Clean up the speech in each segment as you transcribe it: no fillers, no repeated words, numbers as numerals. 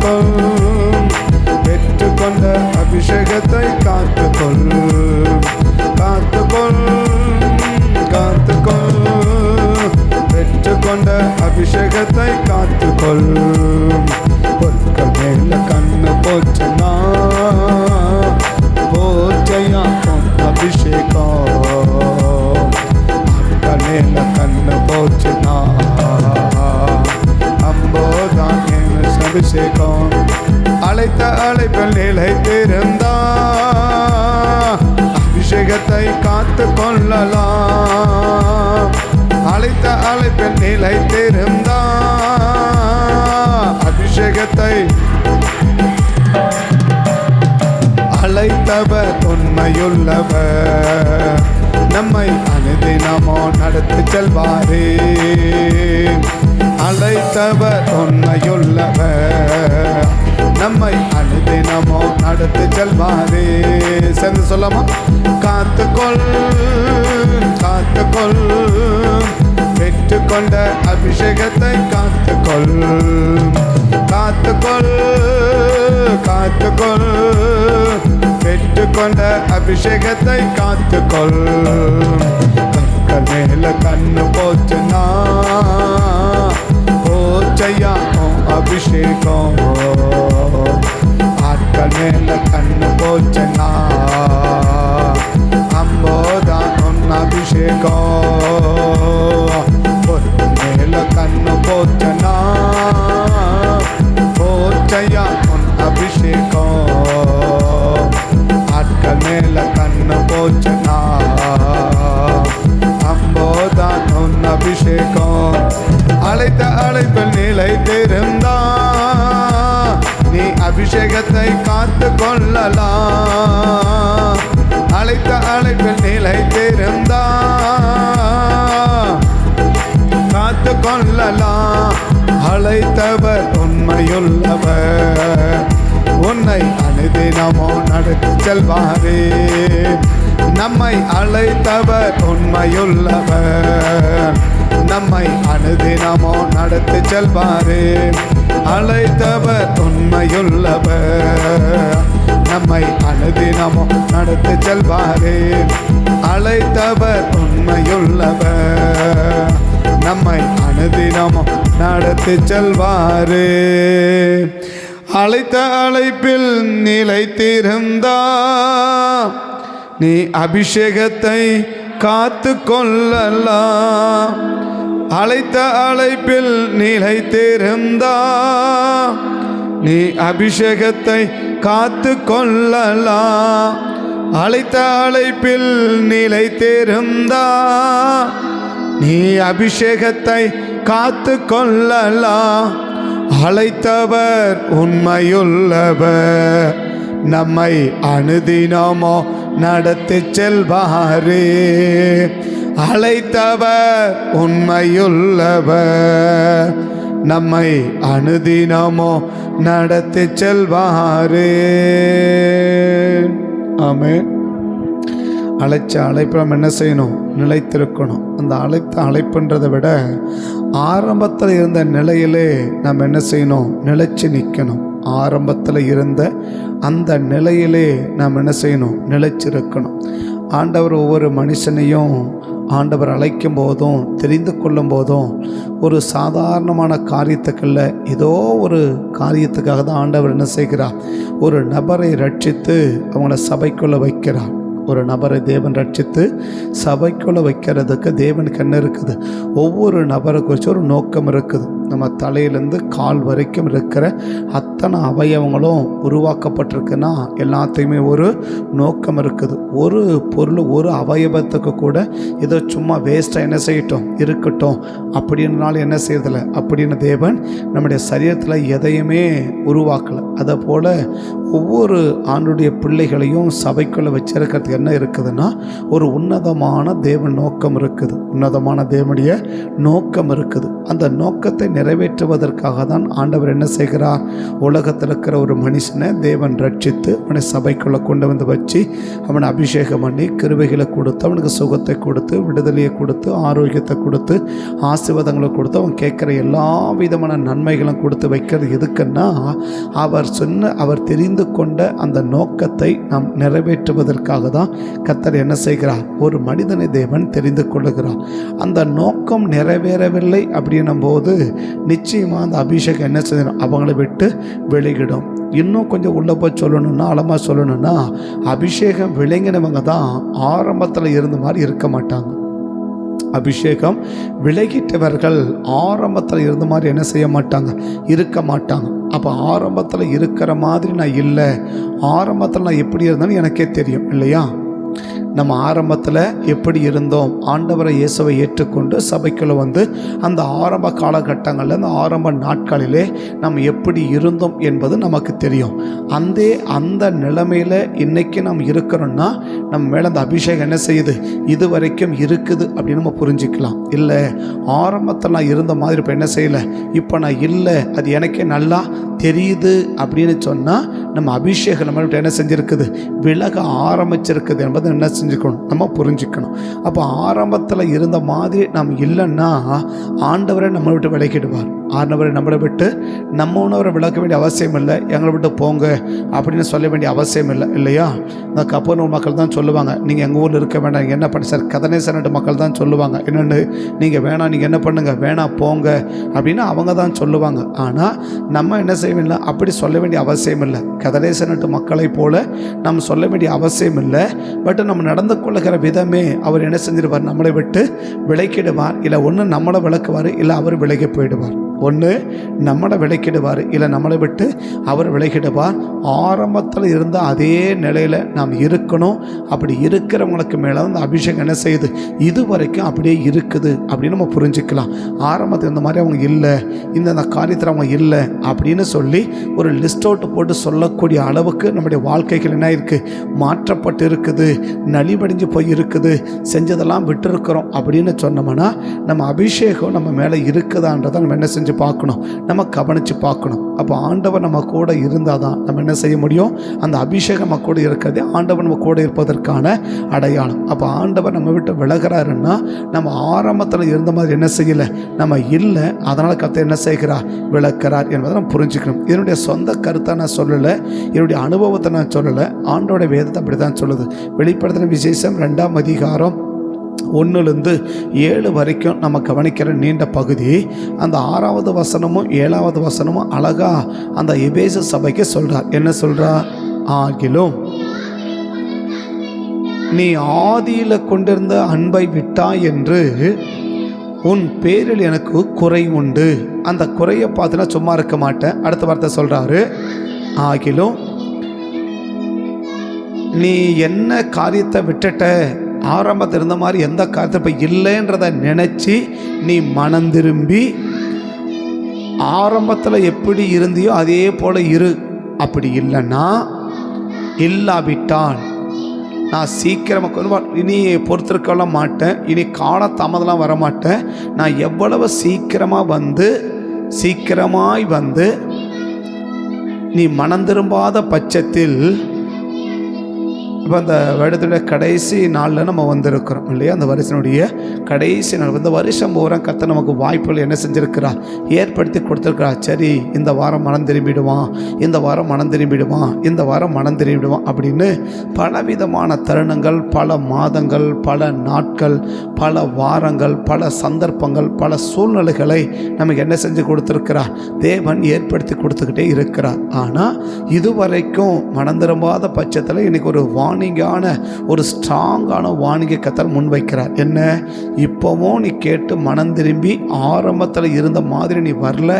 காத்துக்கொள், பெற்றுக்கொண்ட அபிஷேகத்தை காத்துக்கொள், காத்துக்கொள், காத்துக்கொள், பெற்றுக்கொண்ட அபிஷேகத்தை காத்துக்கொள். பொருட்கள் மேல கண்ணு போச்சுன்னா போச்சையா அபிஷேகம், ஆட்கள் மேல கண்ணு போச்சுன்னா அம்போதான் அபிஷேகம். அழைத்த அழைப்பில் நிலைத்திருந்தா அபிஷேகத்தை காத்து கொள்ளலாம். அழைத்த அழைப்பில் நிலைத்திருந்தா அபிஷேகத்தை, அழைத்தவர் உண்மையுள்ளவர், நம்மை அனுதினமோ நடத்தி செல்வாரே. அழைத்தவர் உண்மையுள்ளவர், நம்மை அனுதினமோ நடத்தி செல்வாரே. சேர்ந்து சொல்லமா? காத்துக்கொள், காத்துக்கொள், பெற்றுக்கொண்ட அபிஷேகத்தை காத்துக்கொள், காத்துக்கொள், காத்துக்கொள், பெற்றுக்கொண்ட அபிஷேகத்தை காத்துக்கொள். கண்கள் மேல கண்ணு போச்சுன்னா போச்சையா அபிஷேகம், ஆட்கள் மேல கண்ணு போச்சுன்னா அம்போதான் அபிஷேகம். பொருட்கள் மேல கண்ணு போச்சுன்னா போச்சையா அபிஷேகம், ஆட்கள் மேல கண்ணு போச்சுன்னா அம்போதான் அபிஷேகம். அழைத்த அழைப்பில் நிலைத்திருந்தா நீ அபிஷேகத்தை காத்து கொள்ளலாம். அழைத்த அழைப்பில் நிலைத்திருந்தா காத்து கொள்ளலாம். அழைத்தவர் உண்மையுள்ளவர், உன்னை அனுதினமோ நடத்தி செல்வாரே. நம்மை அழைத்தவர் உண்மையுள்ளவர், நம்மை அனுதினமோ நடத்தி செல்வாரே. அழைத்தவர் உண்மையுள்ளவர், நம்மை அனுதினமோ நடத்தி செல்வாரே. அழைத்தவர் உண்மையுள்ளவர், நம்மை அனுதினமோ நடத்தி செல்வாரே. அழைத்த அழைப்பில் நிலைத்திருந்தா நீ அபிஷேகத்தை காத்து கொள்ளலாம். அழைத்த அழைப்பில் நிலைத்திருந்தா நீ அபிஷேகத்தை காத்து கொள்ளலாம். அழைத்த அழைப்பில் நிலைத்திருந்தா நீ அபிஷேகத்தை காத்து கொள்ளலாம். அழைத்தவர் உண்மையுள்ளவர், நம்மை அனுதினமோ நடத்தி செல்வாரே. அழைத்தவர் உண்மையுள்ளவர், நம்மை அனுதினமோ நடத்தி செல்வாரே. ஆமென். அழைச்ச அழைப்பு நம்ம என்ன செய்யணும்? நிலைத்திருக்கணும். அந்த அழைத்த அழைப்புன்றதை விட ஆரம்பத்தில் இருந்த நிலையிலே நம்ம என்ன செய்யணும்? நிலைச்சு நிற்கணும். ஆரம்பத்தில் இருந்த அந்த நிலையிலே நாம் என்ன செய்யணும்? நிலைச்சிருக்கணும். ஆண்டவர் ஒவ்வொரு மனுஷனையும் ஆண்டவர் அழைக்கும் போதும் தெரிந்து கொள்ளும் போதும் ஒரு சாதாரணமான காரியத்துக்குள்ள ஏதோ ஒரு காரியத்துக்காக தான் ஆண்டவர் என்ன செய்கிறார்? ஒரு நபரை ரட்சித்து அவங்கள சபைக்குள்ளே வைக்கிறார். ஒரு நபரை தேவன் ரட்சித்து சபைக்குள்ளே வைக்கிறதுக்கு தேவனுக்கு என்ன இருக்குது? ஒவ்வொரு நபரை குறித்து ஒரு நோக்கம் இருக்குது. நம்ம தலையிலேருந்து கால் வரைக்கும் இருக்கிற அத்தனை அவயவங்களும் உருவாக்கப்பட்டிருக்குன்னா எல்லாத்தையுமே ஒரு நோக்கம் இருக்குது. ஒரு பொருள் ஒரு அவயவத்துக்கு கூட ஏதோ சும்மா வேஸ்ட்டாக என்ன செய்யட்டும் இருக்கட்டும் அப்படின்னாலும் என்ன செய்யறதில்லை. அப்படின்னு தேவன் நம்முடைய சரீரத்தில் எதையுமே உருவாக்கலை. அதை போல் ஒவ்வொரு ஆண்டுடைய பிள்ளைகளையும் சபைக்குள்ளே வச்சிருக்கிறதுக்கு என்ன இருக்குதுன்னா, ஒரு உன்னதமான தேவ நோக்கம் இருக்குது. உன்னதமான தேவனுடைய நோக்கம் இருக்குது. அந்த நோக்கத்தை நிறைவேற்றுவதற்காக தான் ஆண்டவர் என்ன செய்கிறார்? உலகத்தில் இருக்கிற ஒரு மனுஷனை தேவன் ரட்சித்து அவனை சபைக்குள்ளே கொண்டு வந்து வச்சு அவனை அபிஷேகம் பண்ணி கிருபைகளை கொடுத்து அவனுக்கு சுகத்தை கொடுத்து விடுதலையை கொடுத்து ஆரோக்கியத்தை கொடுத்து ஆசீர்வாதங்களை கொடுத்து அவன் கேட்குற எல்லா விதமான நன்மைகளும் கொடுத்து வைக்கிறது எதுக்குன்னா, அவர் தெரிந்து கொண்ட அந்த நோக்கத்தை நாம் நிறைவேற்றுவதற்காக தான் கர்த்தர் என்ன செய்கிறார்? ஒரு மனிதனை தேவன் தெரிந்து கொள்ளுகிறார். அந்த நோக்கம் நிறைவேறவில்லை அப்படின்னும் போது நிச்சயமாக அந்த அபிஷேகம் என்ன செய்யணும்? அவங்களை விட்டு விலகிடும். இன்னும் கொஞ்சம் உள்ள போய் சொல்லணும்னா, ஆழமாக சொல்லணும்னா, அபிஷேகம் விளங்கினவங்க தான் ஆரம்பத்தில் இருந்த மாதிரி இருக்க மாட்டாங்க. அபிஷேகம் விலகிட்டவர்கள் ஆரம்பத்தில் இருந்த மாதிரி என்ன செய்ய மாட்டாங்க? இருக்க மாட்டாங்க. அப்போ ஆரம்பத்தில் இருக்கிற மாதிரி நான் இல்லை, ஆரம்பத்தில் நான் எப்படி இருந்தேன்னு எனக்கே தெரியும் இல்லையா? நம்ம ஆரம்பத்தில் எப்படி இருந்தோம்? ஆண்டவரை இயேசுவை ஏற்றுக்கொண்டு சபைக்குள்ளே வந்து அந்த ஆரம்ப காலகட்டங்களில், அந்த ஆரம்ப நாட்களிலே நம்ம எப்படி இருந்தோம் என்பது நமக்கு தெரியும். அந்த நிலைமையில் இன்றைக்கி நம்ம இருக்கிறோன்னா நம்ம மேலே அந்த அபிஷேகம் என்ன செய்யுது? இது வரைக்கும் இருக்குது அப்படின்னு நம்ம புரிஞ்சிக்கலாம். இல்லை ஆரம்பத்தில் நான் இருந்த மாதிரி இப்போ என்ன செய்யலை, இப்போ நான் இல்லை, அது எனக்கே நல்லா தெரியுது அப்படின்னு சொன்னால் நம்ம அபிஷேகம் நம்மள்கிட்ட என்ன செஞ்சுருக்குது? விலக ஆரம்பிச்சிருக்குது என்பதை என்ன செஞ்சுக்கணும்? நம்ம புரிஞ்சுக்கணும். அப்போ ஆரம்பத்தில் இருந்த மாதிரி நம்ம இல்லைன்னா ஆண்டவரை நம்மளை விட்டு விலகிடுவார். ஆண்டவரை நம்மளை விட்டு நம்ம உணவரை விளக்க வேண்டிய அவசியம் இல்லை, எங்களை விட்டு போங்க அப்படின்னு சொல்ல வேண்டிய அவசியம் இல்லை இல்லையா? இந்த கப்பனூர் மக்கள் தான் சொல்லுவாங்க, நீங்கள் எங்கள் ஊரில் இருக்க வேண்டாம், நீங்கள் என்ன பண்ண சார்? கதனேசனட்டு மக்கள் தான் சொல்லுவாங்க, என்னென்னு நீங்கள் வேணாம், நீங்கள் என்ன பண்ணுங்கள், வேணாம் போங்க அப்படின்னு அவங்க தான் சொல்லுவாங்க. ஆனால் நம்ம என்ன செய்யவில்லை, அப்படி சொல்ல வேண்டிய அவசியம் இல்லை. கதனேசனட்டு மக்களை போல நம்ம சொல்ல வேண்டிய அவசியம் இல்லை. பட் நம்ம நடந்து கொள்ளுகிற விதமே அவர் என்ன செஞ்சிருவார்? நம்மளை விட்டு விலக்கிடுவார். இல்லை ஒன்று நம்மளை விளக்குவார், இல்லை அவர் விலகி போயிடுவார். ஒன்று நம்மளை விலக்கிடுவார், இல்லை நம்மளை விட்டு அவர் விலகிடுவார். ஆரம்பத்தில் இருந்த அதே நிலையில் நாம் இருக்கணும். அப்படி இருக்கிறவங்களுக்கு மேலே அந்த அபிஷேகம் என்ன செய்யுது? இது வரைக்கும் அப்படியே இருக்குது அப்படின்னு நம்ம புரிஞ்சுக்கலாம். ஆரம்பத்தில் இந்த மாதிரி அவங்க இல்லை, இந்த காரியத்தில் அவங்க இல்லை அப்படின்னு சொல்லி ஒரு லிஸ்ட் அவுட் போட்டு சொல்லக்கூடிய அளவுக்கு நம்முடைய வாழ்க்கைகள் என்ன இருக்குது? மாற்றப்பட்டு இருக்குது, நலிவடைஞ்சு போய் இருக்குது, செஞ்சதெல்லாம் விட்டு இருக்கிறோம் அப்படின்னு சொன்னோம்னா நம்ம அபிஷேகம் நம்ம மேலே இருக்குதான்றதை நம்ம என்ன செஞ்சு பார்க்கணும்? நம்ம கவனித்து பார்க்கணும். அப்போ ஆண்டவர் நம்ம கூட இருந்தால் தான் நம்ம என்ன செய்ய முடியும்? அந்த அபிஷேகம் நம்ம கூட இருக்கிறது ஆண்டவர் நம்ம கூட இருப்பதற்கான அடையாளம். அப்போ ஆண்டவர் நம்ம விட்டு விலகிறாருன்னா நம்ம ஆரம்பத்தில் இருந்த மாதிரி என்ன செய்யலை, நம்ம இல்லை. அதனால் கர்த்தர் என்ன செய்கிறார்? விளக்கிறார் என்பதை நம்ம புரிஞ்சுக்கணும். என்னுடைய சொந்த கருத்தை நான் சொல்லலை, என்னுடைய அனுபவத்தை நான் சொல்லலை, ஆண்டோடைய வேதத்தை அப்படி தான் சொல்லுது. வெளிப்படுத்தின விசேஷம் 2ஆம் அதிகாரம் 1-7 வரைக்கும் நம்ம கவனிக்கிற நீண்ட பகுதி. அந்த 6வது வசனமும் 7வது வசனமும் அழகா அந்த எபேசு சபைக்கு சொல்றார். என்ன சொல்றார்? ஆகிலும் நீ ஆதியில் கொண்டிருந்த அன்பை விட்டாய் என்று உன் பேரில் எனக்கு குறை உண்டு. அந்த குறையை பார்த்துனா சும்மா இருக்க மாட்டேன். அடுத்த வார்த்தை சொல்றாரு, ஆகிலும் நீ என்ன காரியத்தை விட்டுட்ட? ஆரம்பத்தில் இருந்த மாதிரி எந்த காரியத்தை இப்போ இல்லைன்றதை நினச்சி நீ மனம் திரும்பி ஆரம்பத்தில் எப்படி இருந்தியோ அதே போல் இரு. அப்படி இல்லைன்னா, இல்லாவிட்டால் நான் சீக்கிரமாக இனி பொறுத்திருக்க மாட்டேன், இனி கால தாமதம்லாம் வரமாட்டேன். நான் எவ்வளவு சீக்கிரமாய் வந்து நீ மனம் திரும்பாத பட்சத்தில், இப்போ அந்த வருடத்துடைய கடைசி நாளில் நம்ம வந்திருக்கிறோம் இல்லையா? அந்த வருஷனுடைய கடைசி நாள், இந்த வருஷம் பூரா கர்த்தர் நமக்கு வாய்ப்புகள் என்ன செஞ்சுருக்கிறார்? ஏற்படுத்தி கொடுத்துருக்கிறார். சரி, இந்த வாரம் மனம் திரும்பிடுவான், இந்த வாரம் மனம் திரும்பிடுவான், இந்த வாரம் மனம் திரும்பிடுவான் அப்படின்னு பலவிதமான தருணங்கள், பல மாதங்கள், பல நாட்கள், பல வாரங்கள், பல சந்தர்ப்பங்கள், பல சூழ்நிலைகளை நமக்கு என்ன செஞ்சு கொடுத்துருக்கிறார்? தேவன் ஏற்படுத்தி கொடுத்துக்கிட்டே இருக்கிறார். ஆனால் இதுவரைக்கும் மனம் திரும்பாத பட்சத்தில் இன்னைக்கு ஒரு வார்னிங்கான, ஒரு ஸ்ட்ராங்கான வார்னிங்கை கர்த்தர் முன்வைக்கிறார். என்ன? இப்போவும் நீ கேட்டு மனம் திரும்பி ஆரம்பத்தில் இருந்த மாதிரி நீ வரல,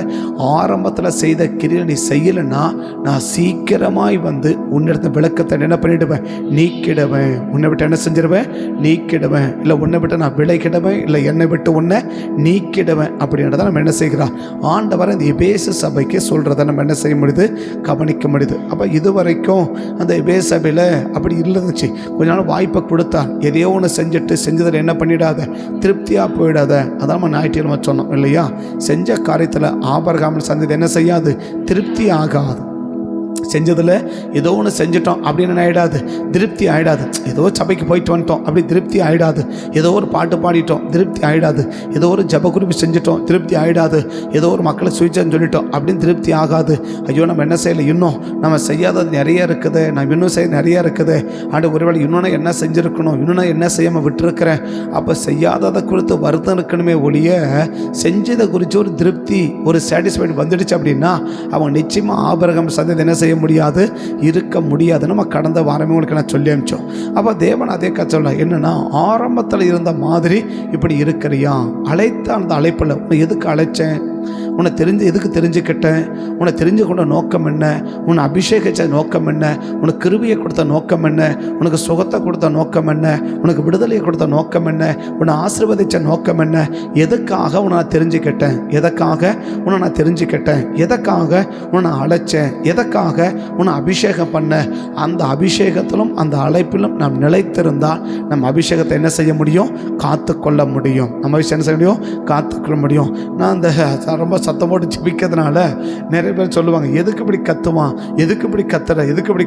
ஆரம்பத்தில் செய்த கிரியை நீ செய்யலைன்னா நான் சீக்கிரமாய் வந்து உன்னிடத்த விளக்கத்தை என்ன பண்ணிடுவேன், நீக்கிடுவேன். உன்னை விட்டு என்ன செஞ்சிடுவேன், நீக்கிடுவேன். இல்லை உன்னை விட்டு நான் விலகிடுவேன், இல்லை என்னை விட்டு உன்னை நீக்கிடுவேன். அப்படின்றத நம்ம என்ன செய்கிறோம், ஆண்டவரை இந்த எபேசு சபைக்கு சொல்கிறத நம்ம என்ன செய்ய முடியுது, கவனிக்க முடியுது. அப்போ இது வரைக்கும் அந்த எபேசு சபையில் அப்படி இருந்துச்சு. கொஞ்ச நாள் வாய்ப்பை கொடுத்தான், எதையோ ஒன்று செஞ்சதில் என்ன பண்ணிடாத, திருப்தியாக போயிடாத. அதான் நம்ம ஞாயிற்றுக்கிழமை சொன்னோம் இல்லையா, செஞ்ச காரியத்தில் ஆபிரகாமின் சந்ததி என்ன செய்யாது, திருப்தி ஆகாது. செஞ்சதில் ஏதோ ஒன்று செஞ்சிட்டோம் அப்படின்னு ஆகிடாது, திருப்தி ஆகிடாது. ஏதோ சபைக்கு போயிட்டு வந்துட்டோம் அப்படி திருப்தி ஆகிடாது. ஏதோ ஒரு பாட்டு பாடிட்டோம் திருப்தி ஆகிடாது. ஏதோ ஒரு ஜப குறிப்பு செஞ்சிட்டோம் திருப்தி ஆகிடாது. ஏதோ ஒரு மக்களை சுவிச்சன்னு சொல்லிட்டோம் அப்படின்னு திருப்தி ஆகாது. ஐயோ நம்ம என்ன செய்யலை, இன்னும் நம்ம செய்யாதது நிறைய இருக்குது, நம்ம இன்னும் செய்ய நிறைய இருக்குது. ஆண்டு ஒருவேளை இன்னொன்று என்ன செஞ்சுருக்கணும், இன்னொன்று என்ன செய்யாமல் விட்டுருக்கிறேன். அப்போ செய்யாததை குறித்து வருத்தம் இருக்கணுமே ஒழிய செஞ்சதை குறித்து ஒரு திருப்தி, ஒரு சாட்டிஸ்ஃபைடு வந்துடுச்சு அப்படின்னா அவங்க நிச்சயமாக ஆபிரகாம் சந்ததி என்ன செய்ய முடியாது, இருக்க முடியாது. நம்ம கடந்த வாரமே உங்களுக்கு நான் சொல்லி அனுப்பிச்சோம். அப்போ தேவன் அதே சொல்ல என்னன்னா, ஆரம்பத்தில் இருந்த மாதிரி இப்படி இருக்கிறியா, அழைத்த அந்த அழைப்பில் உன்னை எதுக்கு அழைச்சேன், உன்னை எதுக்கு தெரிஞ்சுக்கிட்டேன், உன்னை தெரிஞ்சு கொண்ட நோக்கம் என்ன, உன்னை அபிஷேகிச்ச நோக்கம் என்ன, உனக்கு கிருபையை கொடுத்த நோக்கம் என்ன, உனக்கு சுகத்தை கொடுத்த நோக்கம் என்ன, உனக்கு விடுதலையை கொடுத்த நோக்கம் என்ன, உன்னை ஆசீர்வதிச்ச நோக்கம் என்ன, எதுக்காக உன்னை நான் தெரிஞ்சுக்கிட்டேன், எதற்காக உன்னை நான் தெரிஞ்சுக்கிட்டேன், எதற்காக உன்னை அழைச்சேன், எதற்காக உன்னை அபிஷேகம் பண்ண. அந்த அபிஷேகத்திலும் அந்த அழைப்பிலும் நாம் நிலைத்திருந்தால் நம்ம அபிஷேகத்தை என்ன செய்ய முடியும், காத்து கொள்ள முடியும். நம்ம விஷயம் என்ன செய்ய முடியும், காத்துக்கொள்ள முடியும். நான் அந்த ரொம்ப சத்தம் போட்டு ஜெபிக்கிறதுனால நிறைய பேர் சொல்லுவாங்க, எதுக்கு இப்படி கத்துவான், எதுக்கு இப்படி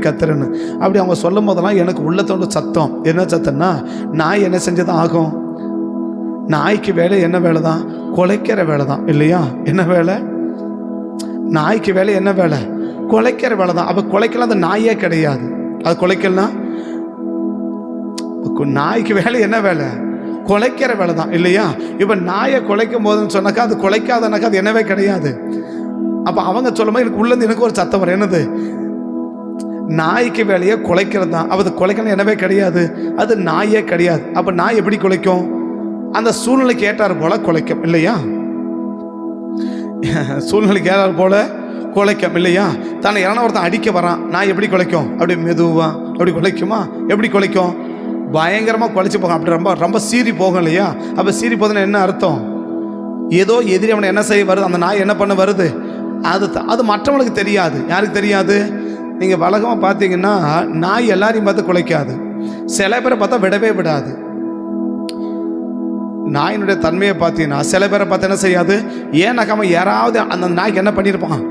கத்துறன்னு. அப்படி அவங்க சொல்லும் போதெல்லாம் எனக்கு உள்ளத்தோட சத்தம் என்ன சத்தம்னா, நாய் என்ன செஞ்சதான் ஆகும், நாய்க்கு வேலை என்ன வேலை தான், குலைக்கிற வேலை தான் இல்லையா. என்ன வேலை, நாய்க்கு வேலை என்ன வேலை, குலைக்கிற வேலை தான். அப்போ குலைக்கலாம் அந்த நாயே கிடையாது, அது குலைக்கலாம். நாய்க்கு வேலை என்ன வேலை, குலைக்கிற வேலை தான் இல்லையா. இப்போ நாயை குலைக்கும் போதுன்னு சொன்னாக்கா அது குலைக்காதனாக்கா அது என்னவே கிடையாது. அப்போ அவங்க சொல்லும்போது எனக்கு உள்ளது எனக்கு ஒரு சத்தம் வரும், என்னது, நாய்க்கு வேலையை குலைக்கிறது தான். அப்போ அது குலைக்கணும் என்னவே கிடையாது, அது நாயே கிடையாது. அப்போ நாய் எப்படி குலைக்கும், அந்த சூழ்நிலைக்கு ஏற்றாறு போல குலைக்கும் இல்லையா. சூழ்நிலைக்கு ஏற்றாறு போல குலைக்கும் இல்லையா. தானே யாரா ஒருத்தன் அடிக்க வரான், நாய் எப்படி குலைக்கும், அப்படி மெதுவா அப்படி குலைக்குமா, எப்படி குலைக்கும், பயங்கரமாக குலைச்சி போகும். அப்படி ரொம்ப ரொம்ப சீறி போகும் இல்லையா. அப்போ சீறி போகுதுன்னு என்ன அர்த்தம், ஏதோ எதிரி அவனை என்ன செய்ய வருது, அந்த நாய் என்ன பண்ண வருது, அது மற்றவங்களுக்கு தெரியாது. யாருக்கு தெரியாது, நீங்கள் வழக்கமாக பார்த்தீங்கன்னா நாய் எல்லாரையும் பார்த்து குலைக்காது, சில பேரை பார்த்தா விடவே விடாது. நாயினுடைய தன்மையை பார்த்தீங்கன்னா சில பேரை பார்த்து என்ன செய்யாது, ஏன்னாக்காம யாராவது அந்த நாய்க்கு என்ன பண்ணியிருப்பான்,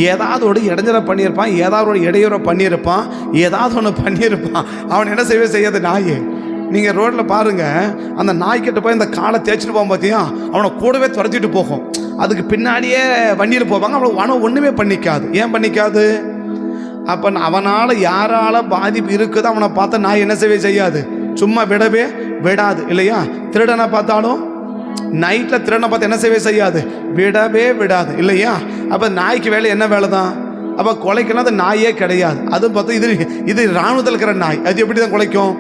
ஏதாவது ஒரு இடைஞ்சலை பண்ணியிருப்பான், ஏதாவது ஒரு இடையூறை பண்ணியிருப்பான், ஏதாவது ஒன்று பண்ணியிருப்பான். அவன் என்ன செய்யாது நாய். நீங்கள் ரோட்டில் பாருங்கள், அந்த நாய்க்கிட்ட போய் இந்த காலை தேய்ச்சிட்டு போகும் பார்த்தியா, அவனை கூடவே துரத்திட்டு போகும். அதுக்கு பின்னாடியே வண்டியில் போவாங்க, அவனை ஒன்றுமே பண்ணிக்காது. ஏன் பண்ணிக்காது, அப்போ அவனால் யாரால் பாதிப்பு இருக்குது அவனை பார்த்தா நாய் என்ன செய்யாது, சும்மா விடவே விடாது இல்லையா. திருடனை பார்த்தாலும் நைட்டில் திருடனை பார்த்து என்ன செய்யாது, விடவே விடாது இல்லையா. அப்போ நாய்க்கு வேலை என்ன வேலை தான், அப்போ குலைக்கலாம் அது நாயே கிடையாது. அதுவும் பார்த்தா இது இராணுவத்தில் இருக்கிற நாய், அது எப்படி தான் குலைக்கும்,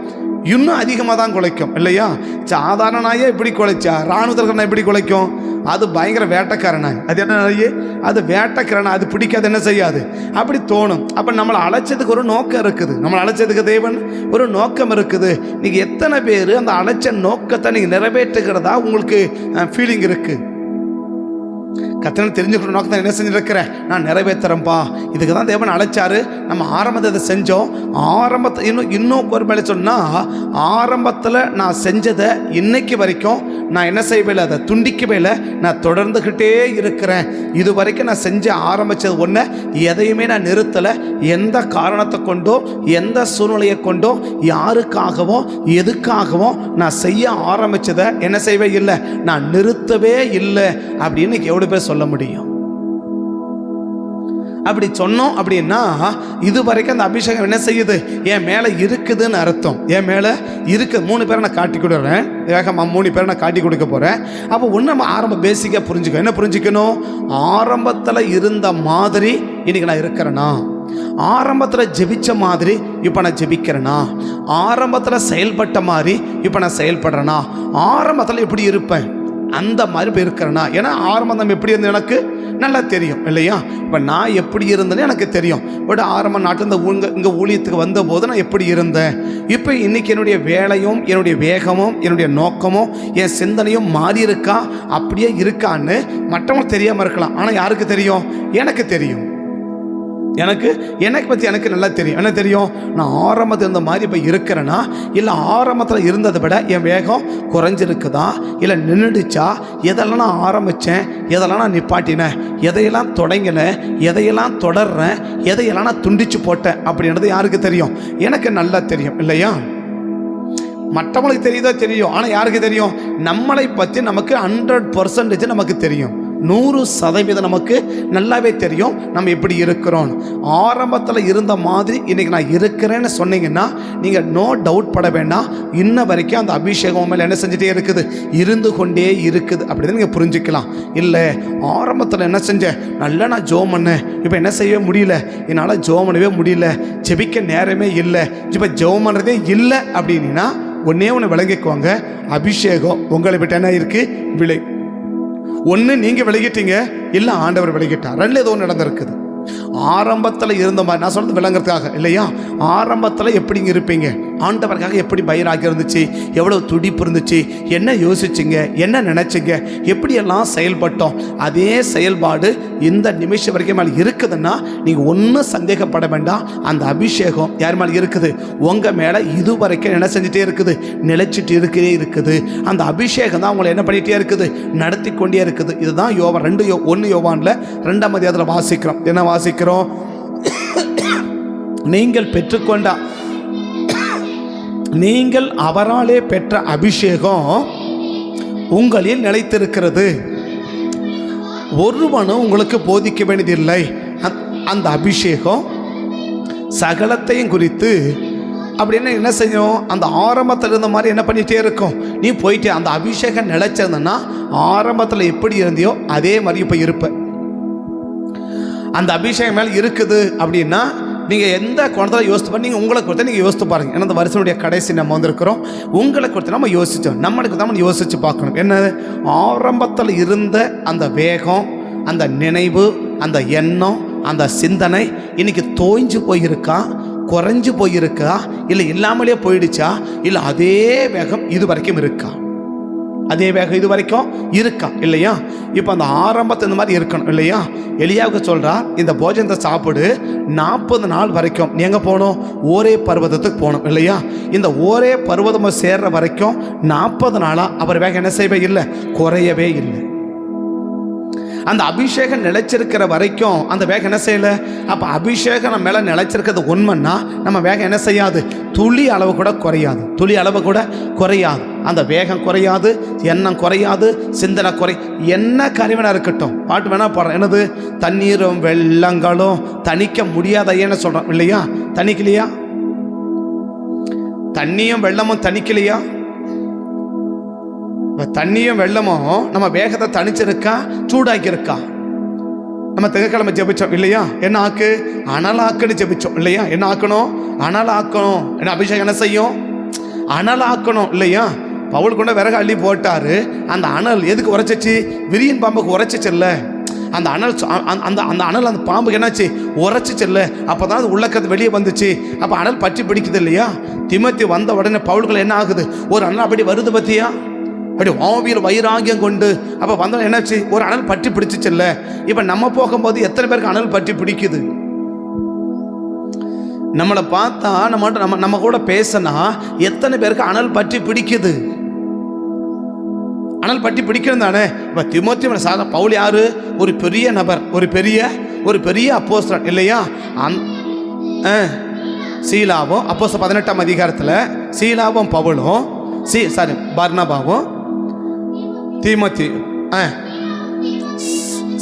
இன்னும் அதிகமாக தான் குலைக்கும் இல்லையா. சாதாரண நாயே இப்படி குலைச்சா இராணுவத்தில் இருக்கிற நாய் எப்படி குலைக்கும், அது பயங்கர வேட்டைக்கார நாய். அது என்ன நாய், அது வேட்டைக்கார நாய், அது பிடிக்காது என்ன செய்யாது, அப்படி தோணும். அப்போ நம்மளை அழைச்சதுக்கு ஒரு நோக்கம் இருக்குது, நம்மளை அழைச்சதுக்கு தேவன் ஒரு நோக்கம் இருக்குது. நீங்கள் எத்தனை பேர் அந்த அழைச்ச நோக்கத்தை நீங்கள் நிறைவேற்றுகிறதா உங்களுக்கு ஃபீலிங் இருக்குது, கத்தனை தெரிஞ்சுக்கிற நோக்கத்தை என்ன செஞ்சுருக்கிறேன், நான் நிறைவேற்றுறேன்ப்பா, இதுக்கு தான் தேவன் அழைச்சாரு. நம்ம ஆரம்பத்தை இதை செஞ்சோம். ஆரம்பத்தை இன்னும் ஒரு மேலே சொன்னால், ஆரம்பத்தில் நான் செஞ்சதை இன்னைக்கு வரைக்கும் நான் என்ன செய்வேன், அதை துண்டிக்கவே இல்லை, நான் தொடர்ந்துக்கிட்டே இருக்கிறேன். இது வரைக்கும் நான் செஞ்ச ஆரம்பித்தது ஒன்று, எதையுமே நான் நிறுத்தலை. எந்த காரணத்தை கொண்டோ, எந்த சூழ்நிலையை கொண்டோ, யாருக்காகவோ எதுக்காகவோ நான் செய்ய ஆரம்பித்ததை என்ன செய்வே இல்லை, நான் நிறுத்தவே இல்லை அப்படின்னு எவ்வளோ பேர் சொல்ல முடியும். அப்படி சொன்னோம் அப்படின்னா இது வரைக்கும் அந்த அபிஷேகம் என்ன செய்யுது, என் மேலே இருக்குதுன்னு அர்த்தம். என் மேலே இருக்கு. 3 பேரை நான் காட்டி கொடுக்குறேன், வேகமாக 3 பேரை நான் காட்டி கொடுக்க போகிறேன். அப்போ ஒன்று நம்ம ஆரம்ப பேசிக்காக புரிஞ்சுக்கணும். என்ன புரிஞ்சுக்கணும், ஆரம்பத்தில் இருந்த மாதிரி இன்னைக்கு நான் இருக்கிறேன்னா, ஆரம்பத்தில் ஜெபிச்ச மாதிரி இப்போ நான் ஜெபிக்கிறேனா, ஆரம்பத்தில் செயல்பட்ட மாதிரி இப்போ நான் செயல்படுறேன்னா, ஆரம்பத்தில் எப்படி இருப்பேன் அந்த மாதிரி இப்போ இருக்கிறேன்னா, ஏன்னா ஆரம்பம் நம்ம எப்படி இருந்து எனக்கு நல்லா தெரியும் இல்லையா? இப்போ நான் எப்படி இருந்தேன்னு எனக்கு தெரியும். பட் ஆரம்ப நாட்டு இந்த இங்கே ஊழியத்துக்கு வந்தபோது நான் எப்படி இருந்தேன், இப்போ இன்றைக்கி என்னுடைய வேலையும் என்னுடைய வேகமும் என்னுடைய நோக்கமும் என் சிந்தனையும் மாறி இருக்கா, அப்படியே இருக்கான்னு மற்றவங்களுக்கு தெரியாமல் இருக்கலாம். ஆனால் யாருக்கு தெரியும்? எனக்கு தெரியும். எனக்கு பற்றி எனக்கு நல்லா தெரியும். என்ன தெரியும்? நான் ஆரம்பத்தில் இருந்த மாதிரி இப்போ இருக்கிறேன்னா, இல்லை ஆரம்பத்தில் இருந்ததை விட என் வேகம் குறைஞ்சிருக்குதா, இல்லை நின்றுடுச்சா, எதெல்லாம் நான் ஆரம்பித்தேன், எதெல்லாம் நான் நிப்பாட்டினேன், எதையெல்லாம் தொடங்கினேன், எதையெல்லாம் தொடர்றேன், எதையெல்லாம் நான் துண்டிச்சு போட்டேன் அப்படின்றது யாருக்கு தெரியும்? எனக்கு நல்லா தெரியும் இல்லையா? மற்றவங்களுக்கு தெரியுதோ தெரியும், ஆனால் யாருக்கு தெரியும்? நம்மளை பற்றி நமக்கு 100% நமக்கு தெரியும். 100% நமக்கு நல்லாவே தெரியும் நம்ம எப்படி இருக்கிறோம். ஆரம்பத்தில் இருந்த மாதிரி இன்றைக்கி நான் இருக்கிறேன்னு சொன்னீங்கன்னா நீங்கள் நோ டவுட் பட வேண்டாம். இன்ன வரைக்கும் அந்த அபிஷேகம் மேலே என்ன செஞ்சுட்டே இருக்குது, இருந்து கொண்டே இருக்குது அப்படின்னு நீங்கள் புரிஞ்சுக்கலாம். இல்லை ஆரம்பத்தில் என்ன செஞ்சேன், நல்லா நான் ஜோம் பண்ணேன், இப்போ என்ன செய்யவே முடியல, என்னால் ஜோம் பண்ணவே முடியல, ஜெபிக்க நேரமே இல்லை, இப்போ ஜோம் பண்ணுறதே இல்லை அப்படின்னா ஒன்றே ஒன்று விளங்கிக்குவாங்க, அபிஷேகம் உங்களை விட்டு என்ன இருக்குது, விலை. ஒன்று நீங்கள் விலகிட்டீங்க, இல்லை ஆண்டவர் விலகிட்டார். ரெண்டு ஏதோ நடந்திருக்குது. ஆரம்பத்தில் இருந்த மாதிரி நான் சொல்றது விளங்குறதுக்காக இல்லையா? ஆரம்பத்தில் எப்படிங்க இருப்பீங்க, ஆண்டவருக்காக எப்படி பயிராக இருந்துச்சு, எவ்வளோ துடிப்பு இருந்துச்சு, என்ன யோசிச்சிங்க, என்ன நினச்சிங்க, எப்படியெல்லாம் செயல்பட்டோம், அதே செயல்பாடு இந்த நிமிஷம் வரைக்கும் மேலே இருக்குதுன்னா நீங்கள் ஒன்றும் சந்தேகப்பட வேண்டாம். அந்த அபிஷேகம் யார் மேலே இருக்குது, உங்கள் மேலே இது வரைக்கும் என்ன செஞ்சுட்டே இருக்குது, நிலைச்சிட்டு இருக்குது. அந்த அபிஷேகம் தான் உங்களை என்ன பண்ணிகிட்டே இருக்குது, நடத்தி கொண்டே இருக்குது. இதுதான் யோவான் 1 யோவானில் 2ஆம் அதிகாரத்தில் வாசிக்கிறோம். என்ன வாசிக்கிறோம்? நீங்கள் அவராலே பெற்ற அபிஷேகம் உங்களில் நிலைத்திருக்கிறது, ஒருவனும் உங்களுக்கு போதிக்க வேண்டியதில்லை. அந்த அபிஷேகம் சகலத்தையும் குறித்து அப்படின்னு என்ன செய்யும், அந்த ஆரம்பத்தில் இருந்த மாதிரி என்ன பண்ணிகிட்டே இருக்கும். நீ போயிட்டு அந்த அபிஷேகம் நிலைச்சிருந்தன்னா ஆரம்பத்தில் எப்படி இருந்தியோ அதே மாதிரி இப்போ இருப்ப. அந்த அபிஷேகம் மேலே இருக்குது அப்படின்னா நீங்கள் எந்த குணத்தில் யோசித்து பாருங்க. நீங்கள் உங்களை கொடுத்தா நீங்கள் யோசித்து பாருங்கள். ஏன்னா அந்த வருஷனுடைய கடைசி நம்ம வந்திருக்கிறோம். உங்களை கொடுத்து நம்ம யோசித்தோம், நம்மளுக்கு தான் யோசித்து பார்க்கணும். என்ன ஆரம்பத்தில் இருந்த அந்த வேகம், அந்த நினைவு, அந்த எண்ணம், அந்த சிந்தனை இன்னைக்கு தோய்ஞ்சு போயிருக்கா, குறைஞ்சு போயிருக்கா, இல்லை இல்லாமலே போயிடுச்சா, இல்லை அதே வேகம் இது வரைக்கும் இருக்கா, அதே வேகம் இது வரைக்கும் இருக்கா இல்லையா? இப்போ அந்த ஆரம்பத்தில் இந்த மாதிரி இருக்கணும் இல்லையா? எலியாவுக்கு சொல்கிறா, இந்த போஜனத்தை சாப்பிடு, 40 நாள் வரைக்கும் நீ எங்கே போகணும், ஒரே பர்வதத்துக்கு போகணும் இல்லையா? இந்த ஒரே பர்வதம் சேர்ற வரைக்கும் 40 நாளாக அவர் வேகம் என்ன செய்யவே இல்லை, குறையவே இல்லை. அந்த அபிஷேகம் நிலைச்சிருக்கிற வரைக்கும் அந்த வேகம் என்ன செய்யலை. அப்போ அபிஷேகம் நம்ம மேலே நிலைச்சிருக்கிறது உண்மைன்னா நம்ம வேகம் என்ன செய்யாது, துளி அளவு கூட குறையாது, துளி அளவு கூட குறையாது. அந்த வேகம் குறையாது, எண்ணம் குறையாது, சிந்தனை என்ன கருவினா இருக்கட்டும். பாட்டு வேணா பாடுறோம், என்னது, தண்ணீரும் வெள்ளங்களும் தணிக்க முடியாதையன்னு சொல்கிறோம் இல்லையா? தணிக்கலையா? தண்ணியும் வெள்ளமும் தணிக்கலையா? தண்ணியும் வெள்ளமும் நம்ம வேகத்தை தணிச்சிருக்கா, சூடாக்கியிருக்கா? நம்ம திங்கக்கிழமை ஜெபிச்சோம் இல்லையா? என்ன ஆக்கு, அனல் ஆக்குன்னு ஜெபிச்சோம் இல்லையா? என்ன ஆக்கணும், அனல் ஆக்கணும். என்ன அபிஷேகம் என்ன செய்யும், அனல் ஆக்கணும் இல்லையா? பவுல் கொண்ட விறகு அள்ளி போட்டாரு, அந்த அனல் எதுக்கு உரைச்சிச்சு, விரியன் பாம்புக்கு உரைச்சிச்சுல்ல. அந்த அனல் அந்த அனல் அந்த பாம்புக்கு என்னாச்சு, உரைச்சிச்சுல்ல. அப்போ தான் அது உள்ளக்கிறது வெளியே வந்துச்சு. அப்போ அனல் பற்றி பிடிக்குது இல்லையா? திமோத்தி வந்த உடனே பவுல்கள் என்ன ஆகுது, ஒரு அனல் அப்படி வருது பத்தியா, அப்படி ஆவியில் வைராகியம் கொண்டு அப்போ வந்தோம். என்னாச்சு, ஒரு அனல் பற்றி பிடிச்சிச்சுல்ல. இப்போ நம்ம போகும்போது எத்தனை பேருக்கு அனல் பற்றி பிடிக்குது? நம்மளை பார்த்தா நம்ம கூட பேசினா எத்தனை பேருக்கு அனல் பற்றி பிடிக்குது? அனல் பற்றி பிடிக்கிறது தானே. இப்போ திமோத்தி சாதா பவுல் யாரு, ஒரு பெரிய நபர், ஒரு பெரிய அப்போஸ்தலன் இல்லையா? சீலாவும் அப்போஸ்தலர் 18ஆம் அதிகாரத்தில் சீலாவும் பவுலும் பர்னபாவும் தீமோத்தி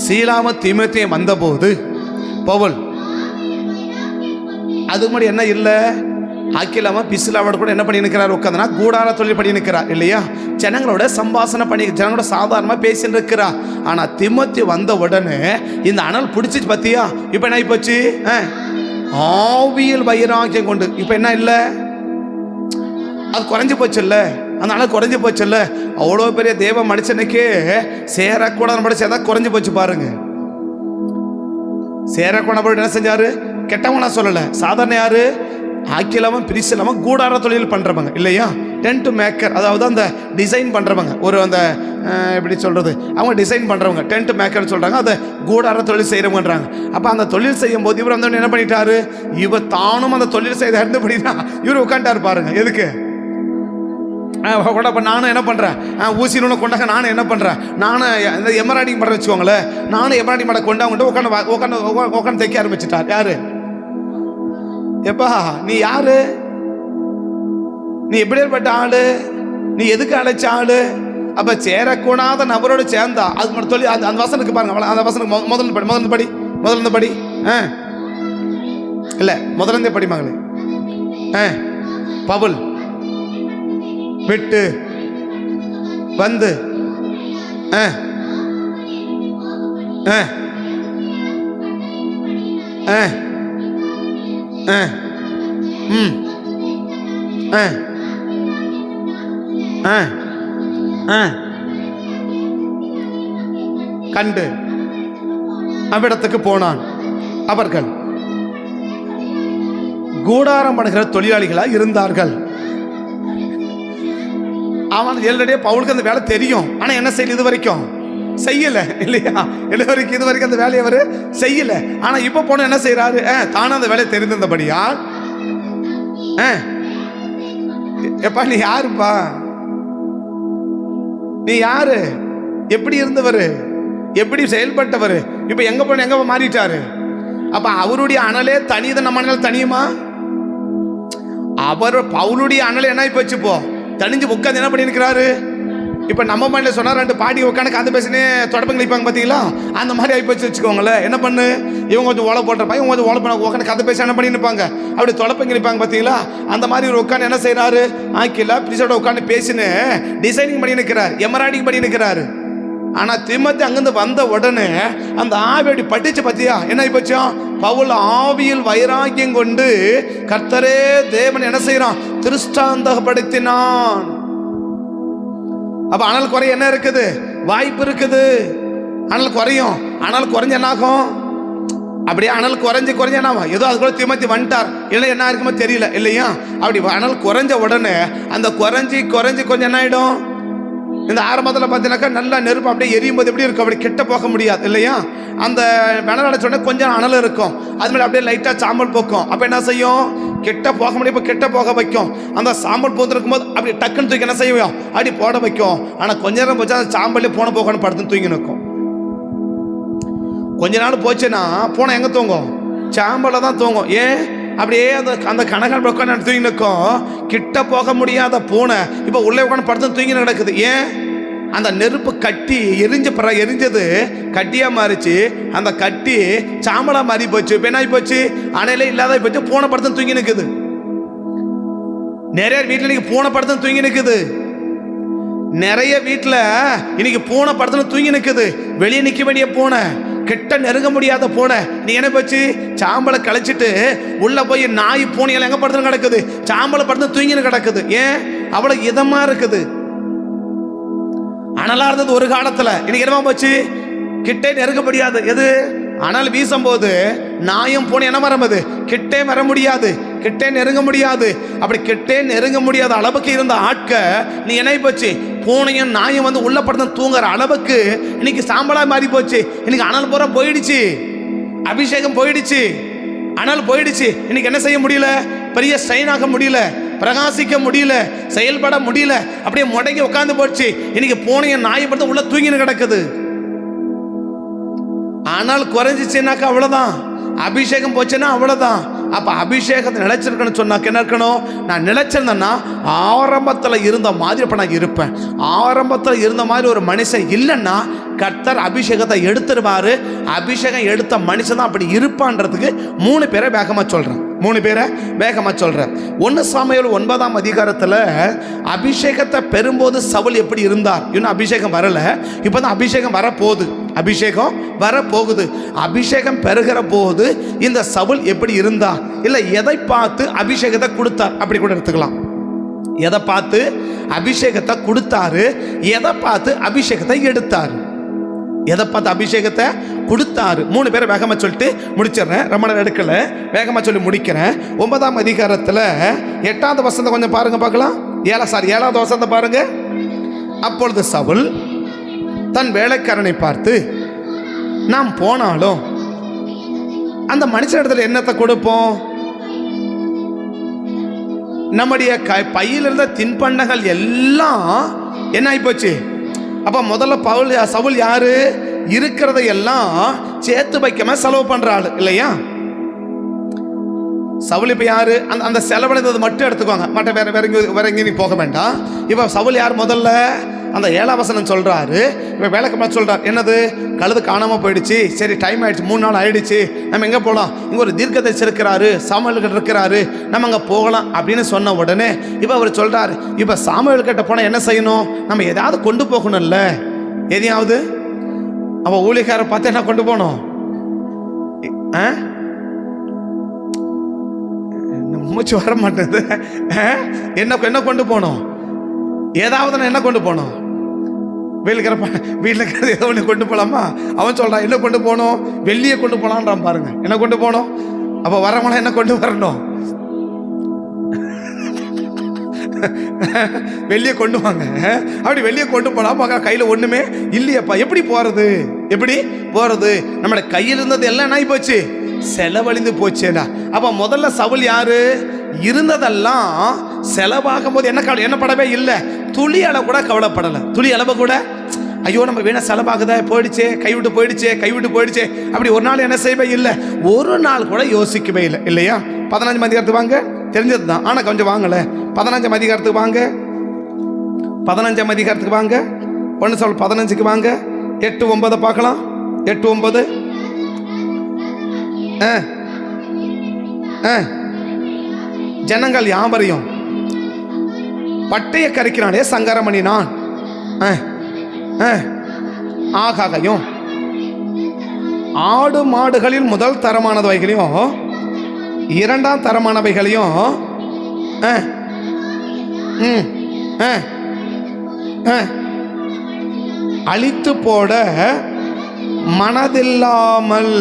சீலாவும் தீமோத்தியும் வந்தபோது பவுல் அது மாதிரி என்ன இல்லை, ஆக்கிலாம பிசிலாவோட கூட என்ன பண்ணி நிற்கிறார், உட்காந்துனா கூடார தொழில் பண்ணி நிற்கிறார் இல்லையா? ஜனங்களோட சம்பாஷணை பண்ணி, ஜனங்களோட சாதாரணமாக பேசின்னு இருக்கிறார். ஆனால் தீமோத்தி வந்த உடனே இந்த அனல் பிடிச்சிச்சு பார்த்தியா? இப்போ என்ன ஆகி போச்சு, ஆவியில் வைராக்கியம் கொண்டு. இப்போ என்ன இல்லை, அது குறைஞ்சி போச்சுல்ல, அந்த அளவு குறைஞ்சி போச்சுல்ல. அவ்வளோ பெரிய தேவ மனுஷனுக்கே சேரக்கூடாது படிச்சு ஏதாவது குறைஞ்சி போச்சு பாருங்க. சேரக்கூடாது என்ன செஞ்சாரு? கெட்டவங்க நான் சொல்லலை, சாதாரண யாரு? ஆக்கிலாமல் பிரிசிலாமல் கூடார தொழில் பண்ணுறவங்க இல்லையா, டென்ட் மேக்கர், அதாவது அந்த டிசைன் பண்ணுறவங்க, ஒரு அந்த எப்படி சொல்கிறது, அவங்க டிசைன் பண்ணுறவங்க டென்ட் மேக்கர்னு சொல்கிறாங்க, அதை கூடார தொழில் செய்கிறவங்கன்றாங்க. அப்போ அந்த தொழில் செய்யும் போது இவர் வந்து என்ன பண்ணிட்டாரு, இவர் தானும் அந்த தொழில் செய்த இருந்தபடினா இவர் உட்காந்துட்டார் பாருங்க. எதுக்கு கூட இப்போ நானும் என்ன பண்ணுறேன், ஊசி நூலை கொண்டாங்க, நானும் என்ன பண்ணுறேன், நானும் இந்த எம்ராய்டிங் பண்ண வச்சுக்கோங்களேன், நானும் எம்ராய்டிங் பண்ண கொண்டாங்கிட்ட உட்காந்து தைக்க ஆரம்பிச்சுட்டார். யாரு? எப்பா நீ யாரு? நீ எப்படிப்பட்ட ஆளு? நீ எதுக்கு அழைச்ச ஆளு? அப்ப சேரக்கூடாத நபரோடு சேர்ந்தா அது மட்டும் சொல்லி அந்த வசனுக்கு பாருங்க, அந்த வசனுக்கு முதல்ல படி இல்ல முதல்ல படி மகளே. பவுல் விட்டு வந்து கண்டு அவ்விடத்துக்கு போனான். அவர்கள் கூடாரம் பண்ணுகிற தொழிலாளிகளாக இருந்தார்கள். அவன் எல்லோடைய பவுலுக்கு அந்த வேலை தெரியும், ஆனா என்ன செய்யல, இது வரைக்கும் செய்யல இல்லையா, இது வரைக்கும் அந்த வேலையை அவர் செய்யல. ஆனா இப்ப போன என்ன செய்யறாரு, தானும் அந்த வேலையை தெரிந்திருந்தபடியா, எப்பா நீ யாருப்பா, நீ யாரு, எப்படி இருந்தவர், எப்படி செயல்பட்டவர், இப்ப எங்க போன எங்க மாறிட்டாரு. அப்ப அவருடைய அனலே தனிதான், நம்ம அனல் தனியுமா? அவர் பவுலுடைய அனல் என்ன போச்சு, போ தனிஞ்சு உட்காந்து என்ன பண்ணிருக்கிறாரு. இப்ப நம்ம மைண்ட்ல சொன்னா ரெண்டு பாட்டி உட்காந்து கதை பேசினே தொடப்பங்க நிற்பாங்க பாத்தீங்களா, அந்த மாதிரி ஆகி போச்சு வச்சுக்கோங்களேன். என்ன பண்ணு, இவங்க கொஞ்சம் ஓலை போட்டிருப்பாங்க, இவங்க கொஞ்சம் ஓலை பண்ண உட்காந்து கதை பேசி என்ன பண்ணி நிற்பாங்க, அப்படி தொடப்பங்க நிற்பாங்க பாத்தீங்களா. அந்த மாதிரி ஒரு உட்காந்து என்ன செய்யறாரு, ஆக்கிலா பிரிசோட உட்காந்து பேசினு டிசைனிங் பண்ணி நிற்கிறார், எம்ராய்டிங் பண்ணி நிற்கிறாரு. ஆனா திமோத்தி அங்கிருந்து வந்த உடனே அந்த ஆவி அப்படி பட்டுச்சு பத்தியா, என்ன ஆகி போச்சா, பவுல் ஆவியில் வைராக்கியம் கொண்டு கர்த்தரே தேவன் என்ன செய்யறான், திருஷ்டாந்தப்படுத்தினான். அப்ப அனல் குறைய என்ன இருக்குது, வாய்ப்பு இருக்குது. அனல் குறையும், அனல் குறைஞ்ச என்ன ஆகும், அப்படியே அனல் குறைஞ்சு என்ன ஆகும், ஏதோ அது கூட திமோத்தி வந்துட்டார், இல்லை என்ன இருக்குமோ தெரியல இல்லையா. அப்படி அனல் குறைஞ்ச உடனே அந்த குறைஞ்சி கொஞ்சம் என்ன ஆயிடும், இந்த ஆரம்பத்தில் பார்த்தீங்கன்னாக்கா நல்லா நெருப்பு அப்படியே எரியும் போது எப்படி இருக்கும், அப்படி கிட்ட போக முடியாது இல்லையா. அந்த வினல் அடைச்சோடனே கொஞ்சம் அனல் இருக்கும், அது மேலே அப்படியே லைட்டாக சாம்பல் போக்கும். அப்போ என்ன செய்யும், கிட்ட போக முடியும், இப்போ கிட்ட போக வைக்கும். அந்த சாம்பல் போந்துருக்கும் போது அப்படி டக்குன்னு தூக்கி என்ன செய்யும், அப்படி போட வைக்கும். ஆனால் கொஞ்ச நேரம் போச்சு அந்த சாம்பல்லே போன போகணும் படுத்துன்னு தூங்கி நிற்கும். கொஞ்ச நாள் போச்சுன்னா பூனை எங்கே தூங்கும், சாம்பலில் தான் தூங்கும். ஏன் அப்படியே அந்த கணக்கான உட்காந்து தூங்கி நிற்கும். கிட்ட போக முடியாத பூனை இப்போ உள்ளே உட்காந்து படுத்து தூங்கி நடக்குது. ஏன், அந்த நெருப்பு கட்டி எரிஞ்சது கட்டியா மாறிச்சு, அந்த கட்டி சாம்பலா மாறி போச்சு. இப்போ என்ன ஆகி போச்சு, அணையில இல்லாத போச்சு, பூனை படுத்து தூங்கி நிற்குது. நிறைய வீட்டில் இன்னைக்கு பூனை படுத்து தூங்கி நிற்குது. நிறைய வீட்டில் இன்னைக்கு பூனை படுத்து தூங்கி நிற்குது. வெளியே நிற்க வேண்டிய பூனை, கிட்ட நெருங்க முடியாத பூனை, நீ என்ன போச்சு, சாம்பலை கழிச்சிட்டு உள்ள போய் நாய் பூனையெல்லாம் எங்க படுத்து கிடக்குது, சாம்பலை படுத்து தூங்கின்னு கிடக்குது. ஏன், அவ்வளவு இதமா இருக்குது. அனலா இருந்தது ஒரு காலத்துல, இன்னைக்கு என்னமா போச்சு, கிட்டே நெருங்க முடியாது. எது, அனல் வீசும் போது நாயும் பூனை என்ன மரமது, கிட்டே வர முடியாது, கிட்டே நெருங்க முடியாது. அப்படி கிட்டே நெருங்க முடியாத அளவுக்கு இருந்த ஆட்க நீ என்ன போச்சு, பூனையும் நாயும் வந்து உள்ள படுத்து தூங்குற அளவுக்கு இன்னைக்கு சாம்பலா மாறி போச்சு. இன்னைக்கு அனல் பூரா போயிடுச்சு, அபிஷேகம் போயிடுச்சு, அனல் போயிடுச்சு. இன்னைக்கு என்ன செய்ய முடியல, பெரிய ஸ்ட்ரெயின் ஆக முடியல, பிரகாசிக்க முடியல, செயல்பட முடியல, அப்படியே முடங்கி உட்காந்து போச்சு. இன்னைக்கு பூனையும் நாயும் படுத்து உள்ள தூங்கின்னு கிடக்குது. ஆனால் குறைஞ்சிச்சுனாக்கா அவ்வளவுதான், அபிஷேகம் போச்சுன்னா அவ்வளவுதான். அப்ப அபிஷேகத்தை நிலைச்சிருக்கணும் சொன்னாக்க என்ன இருக்கணும், நான் நிலைச்சிருந்தேன்னா ஆரம்பத்தில் இருந்த மாதிரி இப்ப நான் இருப்பேன். ஆரம்பத்தில் இருந்த மாதிரி ஒரு மனுஷன் இல்லைன்னா கர்த்தர் அபிஷேகத்தை எடுத்துருவாரு. அபிஷேகம் எடுத்த மனுஷன் தான் அப்படி இருப்பான்றதுக்கு 3 பேரை வேகமா சொல்றேன். 3 பேரை வேகமா சொல்றேன். 1 சாமுவேல் 9ஆம் அதிகாரத்துல அபிஷேகத்தை பெறும்போது சவுல் எப்படி இருந்தார், இன்னும் அபிஷேகம் வரல, இப்பதான் அபிஷேகம் வரப்போகுது, அபிஷேகம் வரப்போகுது. அபிஷேகம் பெறுகிற போது இந்த சவுல் எப்படி இருந்தார், இல்ல எதை பார்த்து அபிஷேகத்தை கொடுத்தார், அப்படி கூட எடுத்துக்கலாம். எதை பார்த்து அபிஷேகத்தை கொடுத்தாரு, எதை பார்த்து அபிஷேகத்தை எடுத்தாரு. எதை பார்த்து அபிஷேகத்தை கொடுத்தாரு. 3 பேரை வேகமாக சொல்லிட்டு முடிச்சிடுறேன், ரொம்ப நேரம் எடுக்கல, வேகமாக சொல்லி முடிக்கிறேன். 9ஆம் அதிகாரத்தில் 8வது வசனத்தை கொஞ்சம் பாருங்க பார்க்கலாம். 7வது வசனத்தை பாருங்க. அப்பொழுது சவுல் தன் வேலைக்காரனை பார்த்து, நாம் போனாலும் அந்த மனுஷ இடத்துல என்னத்தை கொடுப்போம்? நம்முடைய பையில் இருந்த தின்பண்டங்கள் எல்லாம் என்ன ஆகி போச்சு. அப்ப முதல்ல சவுல் யாரு? இருக்கிறதை எல்லாம் சேர்த்து வைக்காம செலவு பண்ற ஆளு இல்லையா? சவுல் இப்ப யாரு? அந்த செலவழிந்தது மட்டும் எடுத்துக்கோங்க, மற்ற வேற எங்கேயும் போக வேண்டாம். இப்ப சவுல் யார்? முதல்ல அந்த 7ஆம் வசனம் சொல்றாரு. இப்ப வேலைக்கு சொல்றாரு, என்னது? கழுது காணாம போயிடுச்சு, சரி டைம் ஆயிடுச்சு, 3 நாள் ஆயிடுச்சு, நம்ம எங்க போகலாம்? இங்க ஒரு தீர்க்கதரிசி இருக்கிறாரு, சாமுவேல் கிட்ட இருக்கிறாரு, நம்ம அங்க போகலாம் அப்படின்னு சொன்ன உடனே இப்ப அவர் சொல்றாரு, இப்ப சாமுவேல் கிட்ட போனா என்ன செய்யணும்? நம்ம ஏதாவது கொண்டு போகணும்ல, எதையாவது. அவ ஊழியக்கார பார்த்து என்ன கொண்டு போனோம்? மூச்சு வர மாட்டேது. என்ன கொண்டு போனோம்? ஏதாவது என்ன கொண்டு போனோம்? வீட்டில் இருக்கிறது ஏதோ ஒன்று கொண்டு போகலாமா? அவன் சொல்கிறான், என்ன கொண்டு போகணும்? வெள்ளியை கொண்டு போகலான்றான் பாருங்க. என்ன கொண்டு போகணும்? அப்போ வரவங்களாம் என்ன கொண்டு வரணும்? வெளியே கொண்டு வாங்க. அப்படி வெளியே கொண்டு போனா பார்க்க கையில் ஒன்றுமே இல்லையப்பா, எப்படி போகிறது? எப்படி போகிறது? நம்மளோட கையில் இருந்தது எல்லாம் என்ன ஆகி போச்சு? செலவழிந்து போச்சேடா. அப்ப முதல்ல சவுல் யாரு? இருந்ததெல்லாம் செலவாகும் போது என்ன படவே இல்லை, துளி அளவு கூட கவலைப்படலை. துளி அளவு கூட ஐயோ நம்ம வீணா செலவாகுதா, போயிடுச்சே, கைவிட்டு போயிடுச்சே அப்படி ஒரு நாள் என்ன செய்யவே இல்லை, ஒரு நாள் கூட யோசிக்கவே இல்லை இல்லையா? 15ஆம் அதிகாரத்துக்கு வாங்க, தெரிஞ்சது தான் ஆனால் கொஞ்சம் வாங்கல. 15ஆம் அதிகாரத்துக்கு வாங்க, 15ஆம் அதிகாரத்துக்கு வாங்க. 1 Samuel 15க்கு வாங்க. 8-9 பார்க்கலாம். 8-9. ஜனங்கள் யாவரையும் பட்டய கரிக்கிறானே சங்காரம் பண்ணினான். ஆகாகையும் ஆடு மாடுகளில் முதல் தரமானவைகளையும் 2ஆம் தரமானவைகளையும் அழித்து போட மனதில்லாமல்.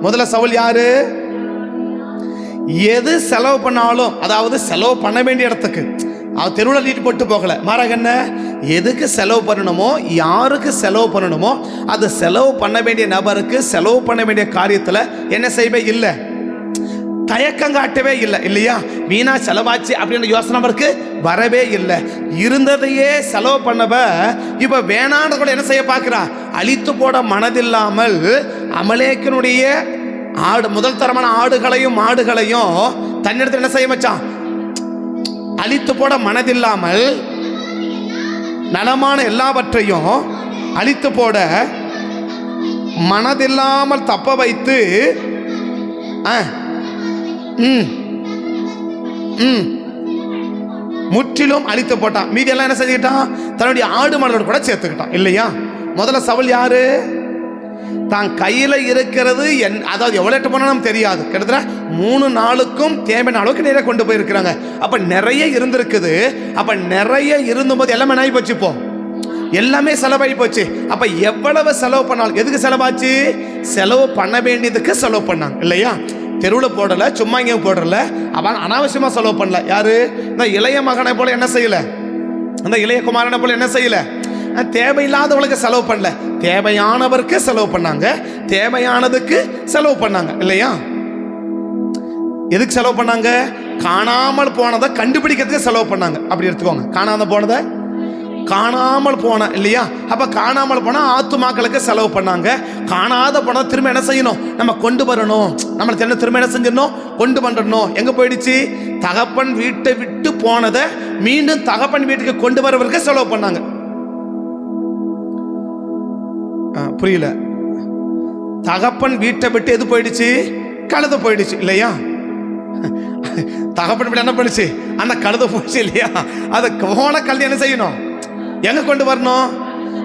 முதல்ல சவுல் யாரு? எது செலவு பண்ணாலும், அதாவது செலவு பண்ண வேண்டிய இடத்துக்கு அவர் தெருவில் நீட்டு போட்டு போகல. மாறாக என்ன, எதுக்கு செலவு பண்ணணுமோ, யாருக்கு செலவு பண்ணணுமோ அது செலவு பண்ண வேண்டிய நபருக்கு செலவு பண்ண வேண்டிய காரியத்தில் என்ன செய்யவே இல்லை, தயக்கம் காட்டவே இல்லை இல்லையா? வீணா செலவாச்சு அப்படின்ற யோசனை அவருக்கு வரவே இல்லை. இருந்ததையே செலவு பண்ணவ இப்ப வேணான்னு கூட என்ன செய்ய பார்க்கிறா, அழித்து போட மனதில்லாமல் அமலேக்கினுடைய முதல் தரமான ஆடுகளையும் மாடுகளையும் தன்னிடத்தில் என்ன செய்ய வச்சான், அழித்து போட மனதில்லாமல் நலமான எல்லாவற்றையும் அழித்து போட மனதில்லாமல் தப்ப வைத்து முற்றிலும் அழித்து போட்டான். மீதி எல்லாம் என்ன செஞ்சுக்கிட்டான், தன்னுடைய ஆடு மாடுகளோட கூட சேர்த்துக்கிட்டான் இல்லையா? முதல்ல சவுல் யாரு? தான் கையில இருக்கிறது அதாவது எவ்வளவு போனாலும் தெரியாது, கிட்டத்தட்ட 3 நாளுக்கும் தேவையான அளவுக்கு நிறைய கொண்டு போயிருக்கிறாங்க. அப்ப நிறைய இருந்திருக்குது. அப்ப நிறைய இருந்தபோது எல்லாமே நாய் போச்சு, இப்போ எல்லாமே செலவாகி போச்சு. அப்ப எவ்வளவு செலவு பண்ணாலும், எதுக்கு செலவாச்சு? செலவு பண்ண வேண்டியதுக்கு செலவு பண்ணாங்க இல்லையா? தெருவில் போடல, சும்மா இங்கே போடல, அவன் அனாவசியமா செலவு பண்ணல. யாரு? இந்த இளைய மகனை போல என்ன செய்யல, அந்த இளைய குமாரனை போல என்ன செய்யல, தேவையில்லாதவளுக்கு செலவு பண்ணல, தேவையானவருக்கு செலவு பண்ணாங்க, தேவையானதுக்கு செலவு பண்ணாங்க இல்லையா? எதுக்கு செலவு பண்ணாங்க? காணாமல் போனதை கண்டுபிடிக்கிறதுக்கு செலவு பண்ணாங்க. அப்படி எடுத்துக்கோங்க. காணாமல் போன இல்லையா? அப்ப காணாமல் போனா ஆத்துமாக்களுக்கு செலவு பண்ணாங்க. காணாத போனா திரும்ப என்ன செய்யணும், நம்ம கொண்டு வரணும். நம்ம திரும்ப என்ன செஞ்சிடணும், கொண்டு வந்துடணும். எங்க போயிடுச்சு? தகப்பன் வீட்டை விட்டு போனதை மீண்டும் தகப்பன் வீட்டுக்கு கொண்டு வரவருக்கு செலவு பண்ணாங்க. புரியல? தகப்பன் வீட்டை விட்டு எது போயிடுச்சு? கழுத போயிடுச்சு இல்லையா? தகப்பன் வீட்டு என்ன பண்ணுச்சு? அந்த கழுத போயிடுச்சு இல்லையா? அதை போன கழுத என்ன செய்யணும், எங்க கொண்டு வரணும்?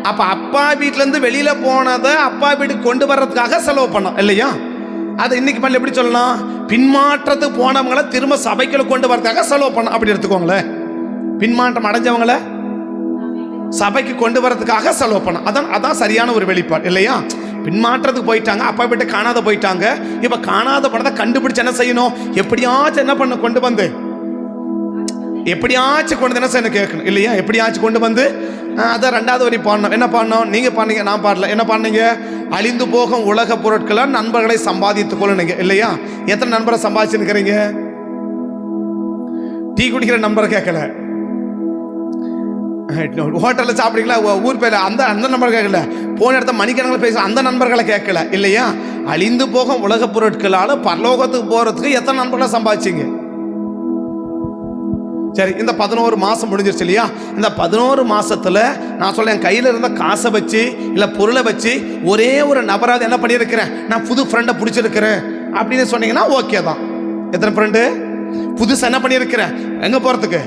அப்ப அப்பா வீட்டுல இருந்து வெளியில போனதை அப்பா வீட்டுக்கு கொண்டு வர்றதுக்காக செலவு பண்ணோம் இல்லையா? அது இன்னைக்கு பண்ணல எப்படி சொல்லலாம், பின்மாற்றத்துக்கு போனவங்களை திரும்ப சபைக்குள்ள கொண்டு வரதுக்காக செலவு பண்ணோம். அப்படி எடுத்துக்கோங்களேன். பின்மாற்றம் அடைஞ்சவங்களை சபைக்கு கொண்டு வரதுக்காக செலவு பண்ண. அதான் சரியான ஒரு வெளிப்பாடு இல்லையா? பின்மாற்றத்துக்கு போயிட்டாங்க, அப்பா விட்டு காணாத போயிட்டாங்க. இப்ப காணாத படத்தை கண்டுபிடிச்சு என்ன செய்யணும்? எப்படியாச்சும் என்ன பண்ண கொண்டு வந்து, எப்படியாச்சும் கொண்டு என்ன செய்யணும் கேட்கணும் இல்லையா? எப்படியாச்சும் கொண்டு வந்து அதான் 2வது வரி பாடணும். என்ன பாடணும்? நீங்க பாடுனீங்க, நான் பாடல. என்ன பாடுனீங்க? அழிந்து போகும் உலக பொருட்களால் நண்பர்களை சம்பாதித்துக் கொள்ளுங்க இல்லையா? எத்தனை நண்பரை சம்பாதிச்சுருக்கிறீங்க? டீ குடிக்கிற நண்பரை கேட்கல, ஹோட்டலில் சாப்பிட்றீங்களா ஊர் பேர் அந்த நண்பர் கேட்கல, போன இடத்த மணிக்கணக்கில் பேச அந்த நண்பர்களை கேட்கல இல்லையா? அழிந்து போகும் உலக பொருட்களால் பரலோகத்துக்கு போகிறதுக்கு எத்தனை நண்பர்களை சம்பாதிச்சிங்க? சரி, இந்த 11 மாதம் முடிஞ்சிருச்சு இல்லையா? இந்த 11 மாதத்தில் நான் சொல்ல என் கையில் இருந்த காசை வச்சு இல்லை பொருளை வச்சு ஒரே ஒரு நபராவது என்ன பண்ணியிருக்கிறேன்? நான் புது ஃப்ரெண்டை பிடிச்சிருக்கிறேன் அப்படின்னு சொன்னீங்கன்னா ஓகே தான். எத்தனை ஃப்ரெண்டு புதுசு என்ன பண்ணியிருக்கிறேன்? எங்கே போகிறதுக்கு?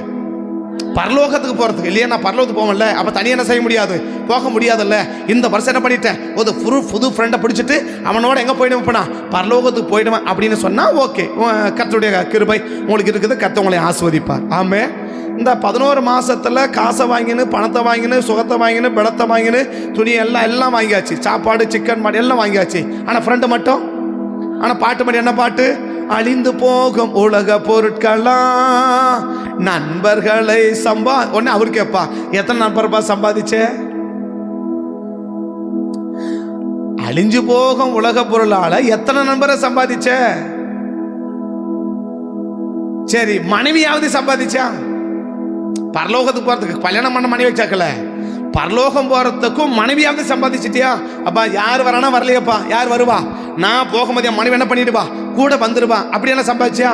பரலோகத்துக்கு போகிறதுக்கு இல்லையா? நான் பரலோகத்துக்கு போகல, அப்போ தனியாக என்ன செய்ய முடியாது, போக முடியாதுல்ல. இந்த வருஷம் என்ன பண்ணிட்டேன்? ஒரு புது ஃப்ரெண்டை பிடிச்சிட்டு அவனோட எங்கே போயிடுவேன்? பரலோகத்துக்கு போயிடுவேன் அப்படின்னு சொன்னால் ஓகே, கர்த்தருடைய கிருபை உங்களுக்கு இருக்குது, கர்த்தர் உங்களை ஆசீர்வதிப்பார். ஆமே. இந்த 11 மாதத்தில் காசை வாங்கினு, பணத்தை வாங்கினு, சுகத்தை வாங்கினு, பலத்தை வாங்கினு, துணி எல்லாம் வாங்கியாச்சு, சாப்பாடு சிக்கன் மாடு எல்லாம் வாங்கியாச்சு. ஆனால் ஃப்ரெண்டு மட்டும், ஆனால் பாட்டு மட்டும் என்ன பாட்டு? அழிந்து போகும் உலக பொருட்களாம் நண்பர்களை ஒன்னு அவரு கேட்பா, எத்தனை நண்பர்பா சம்பாதிச்ச? அழிஞ்சு போகும் உலக பொருளால எத்தனை நண்பரை சம்பாதிச்ச? சரி, மனைவியாவது சம்பாதிச்சா? பரலோகத்துக்கு போறதுக்கு கல்யாணம் பண்ண மனைவி வச்சாக்கல, பரலோகம் போறதுக்கும் மனைவியாவது சம்பாதிச்சிட்டியா? அப்பா யார் வரானா வரலையப்பா, யார் வருவா? நான் போகும்போது என் மனைவி என்ன பண்ணிடுவா? கூட வந்துடுவா. அப்படி என்ன சம்பாதிச்சியா?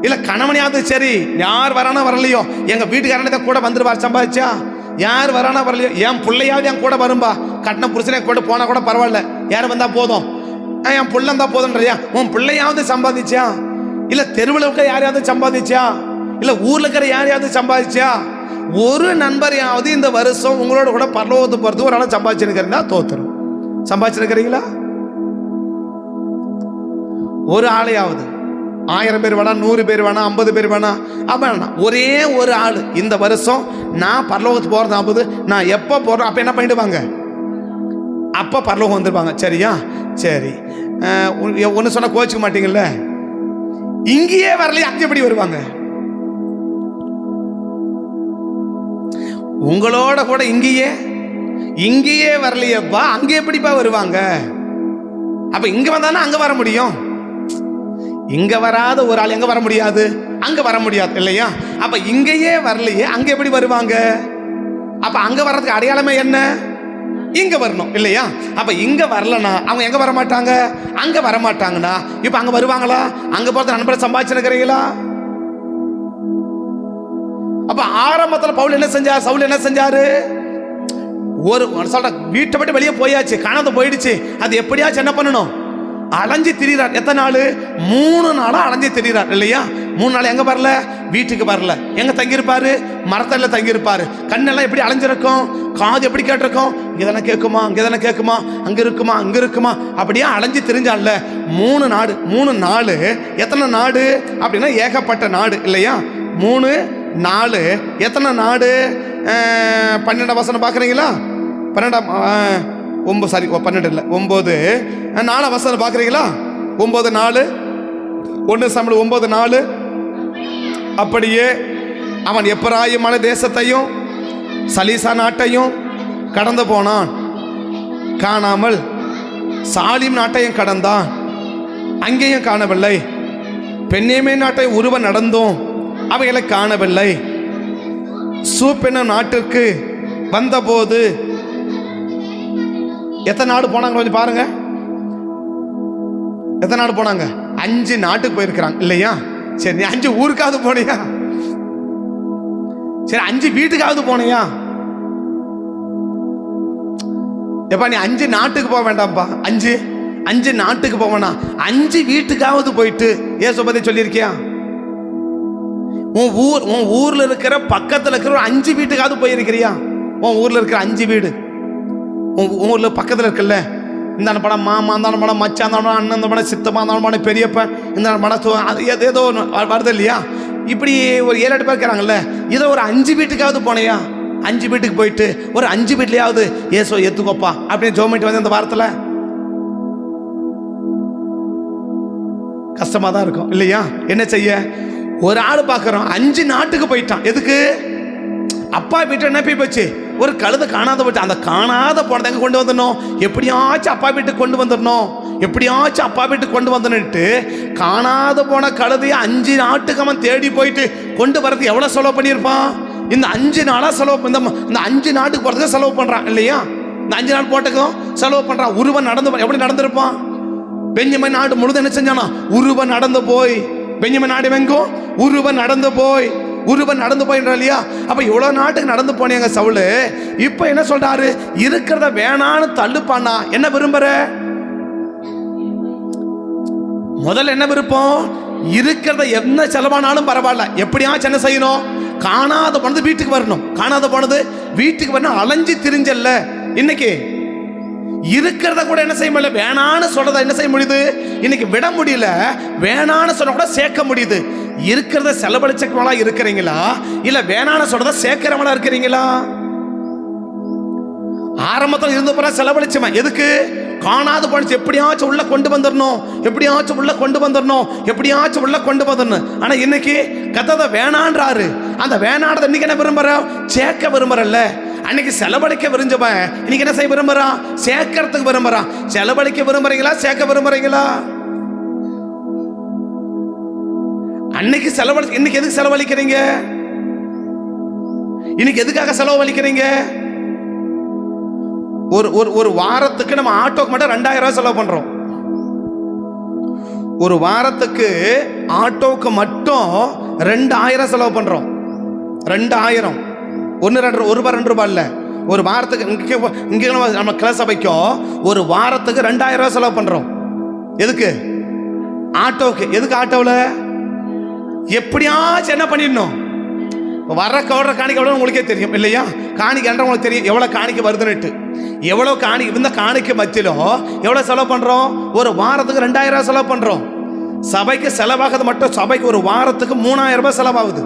இல்ல கணவனையாவது சரி யார் வரானா வரலையோ எங்க வீட்டுக்காரனை கூட வந்துடுவார், சம்பாதிச்சா? யார் வரானா வரலையோ என் பிள்ளையாவது என் கூட வரும்பா, கட்டின புருஷனை கூட போனா கூட பரவாயில்ல, யார் வந்தா போதும், என் பிள்ளை இருந்தா போதும்ன்றியா? உன் பிள்ளையாவது சம்பாதிச்சா? இல்ல தெருவில் இருக்க யாரையாவது சம்பாதிச்சா? இல்ல ஊர்ல இருக்கிற யாரையாவது சம்பாதிச்சா? ஒரு நண்பரையாவது இந்த வருஷம் உங்களோட கூட பரலோகத்துக்கு போறதுக்கு ஒரு ஆள் சம்பாதிச்சிருக்கிறீங்களா? தோத்துரும். சம்பாதிச்சிருக்கிறீங்களா? ஒரு ஆளையாவது, 1000 பேர் வேணா, 100 பேர் வேணா, 50 பேர் வேணா, அப்ப ஒரே ஒரு ஆள் இந்த வருஷம் நான் பரலோகத்துக்கு போறது, நான் எப்போ போறேன் அப்ப என்ன பண்ணிடுவாங்க? அப்ப பரலோகம் வந்துருவாங்க. சரியா? சரி, ஒன்னு சொன்னா கோச்சிக்க மாட்டீங்கல்ல? இங்கேயே வரலையே அங்க எப்படி வருவாங்க? உங்களோட கூட இங்கேயே வரலையப்பா, அங்க எப்படிப்பா வருவாங்க? அப்ப இங்க வந்தானா அங்க வர முடியும்? இங்க வராத ஒரு ஆள் எங்க வர முடியாது? அங்க வர முடியாது இல்லையா? அப்ப இங்கேயே வரலையே அங்க எப்படி வருவாங்க? அப்ப அங்க வர்றதுக்கு அடையாளமே என்ன? இங்க வரணும் இல்லையா? அப்ப இங்க வரலனா அவங்க எங்க வர மாட்டாங்க? அங்க வர மாட்டாங்கன்னா இப்ப அங்க வருவாங்களா? அங்க போறது நண்பரை சம்பாதிச்சிருக்கிறீங்களா? அப்ப ஆரம்பத்துல பவுல் என்ன செஞ்சார்? சவுல் என்ன செஞ்சாரு? ஒரு சொல்ற வீட்டை விட்டு வெளியே போயாச்சு, காணாத போயிடுச்சு, அது எப்படியாச்சும் என்ன பண்ணணும்? அலைஞ்சு திரிகிறார். எத்தனை நாள்? 3 நாளா அலைஞ்சு திரிகிறார் இல்லையா? 3 நாள் எங்க வரல? வீட்டுக்கு வரல. எங்க தங்கியிருப்பாரு? மரத்தடியில் தங்கியிருப்பாரு. கண்ணெல்லாம் எப்படி அலைஞ்சிருக்கும்? காது எப்படி கேட்டிருக்கும்? இங்க தானே கேட்குமா, இங்க தானே கேட்குமா, அங்க இருக்குமா, அங்க இருக்குமா, அப்படியே அலைஞ்சு திரிஞ்சான்ல. 3 நாடு. 3 நாள் எத்தனை நாடு அப்படின்னா ஏகப்பட்ட நாடு இல்லையா? 3 4 எத்தனை நாடு? 12 வசனம் பார்க்குறீங்களா? 12 இல்லை 9 4 வசனம் பார்க்குறீங்களா? 9 4 1 சாமுவேல் 9 4. அப்படியே அவன் எப்பிராயீம் மலை தேசத்தையும் சலீசா நாட்டையும் கடந்து போனான், காணாமல் சாலிம் நாட்டையும் கடந்தான், அங்கேயும் காணவில்லை. பென்யமீன் நாட்டை உருவ நடந்தோம், அவைகளை காணவில்லை. சூப்பென்னும் நாட்டிற்கு வந்தபோது எத்தனை நாடு போனாங்க கொஞ்சம் பாருங்க. எத்தனை நாடு போனாங்க? 5 நாட்டுக்கு போயிருக்கிறாங்க இல்லையா? சரி, நீ 5 ஊருக்காவது போனியா? சரி, 5 வீட்டுக்காவது போனியா? எப்பா நீ 5 நாட்டுக்கு போக வேண்டாம்ப்பா, 5 நாட்டுக்கு போவனா, 5 வீட்டுக்காவது போயிட்டு ஏசு பத்தி சொல்லியிருக்கியா? உன் ஊர்ல இருக்கிற பக்கத்துல இருக்கிற ஒரு 5 வீட்டுக்காவது போயிருக்கிறியா? உன் ஊர்ல இருக்கிற 5 வீடு உன் ஊர்ல பக்கத்துல இருக்குல்ல, இந்த படம் மாமா, அந்த படம் மச்சான், அந்த படம் அண்ணன், அந்த படம் சித்தப்பா, அந்த படம் பெரியப்ப, இந்த படம் ஏதோ ஒன்று வருது இல்லையா? இப்படி ஒரு 7-8 பேர் இருக்கிறாங்கல்ல, இதை ஒரு 5 வீட்டுக்காவது போனையா? 5 வீட்டுக்கு போயிட்டு ஒரு 5 வீட்லையாவது ஏசோ ஏத்துக்கோப்பா அப்படின்னு ஜெபம் பண்ணிட்டு வந்து இந்த வாரத்தில் கஷ்டமா தான் இருக்கும் இல்லையா? என்ன செய்ய? ஒரு ஆள் பார்க்குறோம் 5 நாட்டுக்கு போயிட்டான். எதுக்கு? அப்பா வீட்டு என்ன போய் போச்சு, ஒரு கழுதை காணாத போச்சு. அந்த காணாத போனதை எங்க கொண்டு வந்துடணும்? எப்படியாச்சும் அப்பா வீட்டுக்கு கொண்டு வந்துடணும், எப்படியாச்சும் அப்பா வீட்டுக்கு கொண்டு வந்துட்டு காணாத போன கழுதையை 5 நாட்டுக்கு அவன் தேடி போயிட்டு கொண்டு வரதுக்கு எவ்வளோ செலவு பண்ணியிருப்பான்? இந்த 5 நாளாக செலவு, இந்த 5 நாட்டுக்கு போகிறதுக்கு செலவு பண்ணுறான் இல்லையா? இந்த 5 நாள் போட்டுக்கும் செலவு பண்ணுறான். உருவன் நடந்து எப்படி நடந்திருப்பான்? பெஞ்சமின் நாடு முழுதும் என்ன செஞ்சானா? உருவன் நடந்து போய், பெஞ்சமின் நாடு எங்கும் உருவன் நடந்து போய், உருவன் நடந்து போயின்றா இல்லையா? அப்ப இவ்வளவு நாட்டுக்கு நடந்து போனீங்க சவுலு. இப்ப என்ன சொல்றாரு? இருக்கிறத வேணான்னு தள்ளுப்பானா. என்ன விரும்புற? முதல்ல என்ன விருப்பம்? இருக்கிறத என்ன செலவானாலும் பரவாயில்ல, எப்படியாச்சும் என்ன செய்யணும்? காணாத போனது வீட்டுக்கு வரணும். காணாத போனது வீட்டுக்கு வரணும். அலைஞ்சு திரிஞ்சல்ல. இன்னைக்கு இருக்கிறத கூட என்ன செய்ய முடியல, வேணான்னு சொல்றத என்ன செய்ய முடியுது? இன்னைக்கு விட முடியல. வேணான்னு சொன்ன கூட சேர்க்க முடியுது. இருக்கிறத செலவழிச்சவங்களா இருக்கிறீங்களா, இல்ல வேணான்னு சொல்றத சேர்க்கிறவங்களா இருக்கிறீங்களா? ஆரம்பத்தில் இருந்த பிற செலவழிச்சவன் எதுக்கு? காணாத போனிச்சு, எப்படியாச்சும் உள்ள கொண்டு வந்துடணும், எப்படியாச்சும் உள்ள கொண்டு வந்துடணும், எப்படியாச்சும் உள்ள கொண்டு வந்துடணும். ஆனா இன்னைக்கு கத்தத வேணான்றாரு. அந்த வேணானதை இன்னைக்கு என்ன விரும்புற? சேர்க்க விரும்புறல்ல. அன்னைக்கு செலவழிக்க விரும்பவன் இன்னைக்கு என்ன செய்ய விரும்புறான்? சேர்க்கறதுக்கு விரும்புறான். செலவழிக்க விரும்புறீங்களா, சேர்க்க விரும்புறீங்களா? அன்னைக்கு செலவழி, இன்னைக்கு எதுக்கு செலவழிக்கிறீங்க? இன்னைக்கு எதுக்காக செலவழிக்கிறீங்க? ஒரு வாரத்துக்கு நம்ம ஆட்டோக்கு மட்டும் 2000 ரூபாய் செலவு பண்றோம். ஒரு வாரத்துக்கு ஆட்டோக்கு மட்டும் 2000 செலவு பண்றோம். 2000, 1-2 ரூபாய் இல்ல. ஒரு வாரத்துக்கு இங்க நம்ம கிளாஸ் சபைக்கும் ஒரு வாரத்துக்கு 2000 ரூபாய் செலவு பண்றோம். எதுக்கு? ஆட்டோக்கு. எதுக்கு ஆட்டோவில்? எப்படியாச்சும் என்ன பண்ணிடணும்? வர கவுடற காணிக்க எவ்வளோ உங்களுக்கே தெரியும் இல்லையா? காணிக்க உங்களுக்கு தெரியும் எவ்வளோ காணிக்க வருதுன்னுட்டு. எவ்வளோ காணிக்க, இந்த காணிக்க மத்தியிலும் எவ்வளோ செலவு பண்ணுறோம்? ஒரு வாரத்துக்கு 2000 ரூபாய் செலவு பண்ணுறோம். சபைக்கு செலவாகுது மட்டும், சபைக்கு ஒரு வாரத்துக்கு 3000 ரூபாய் செலவாகுது.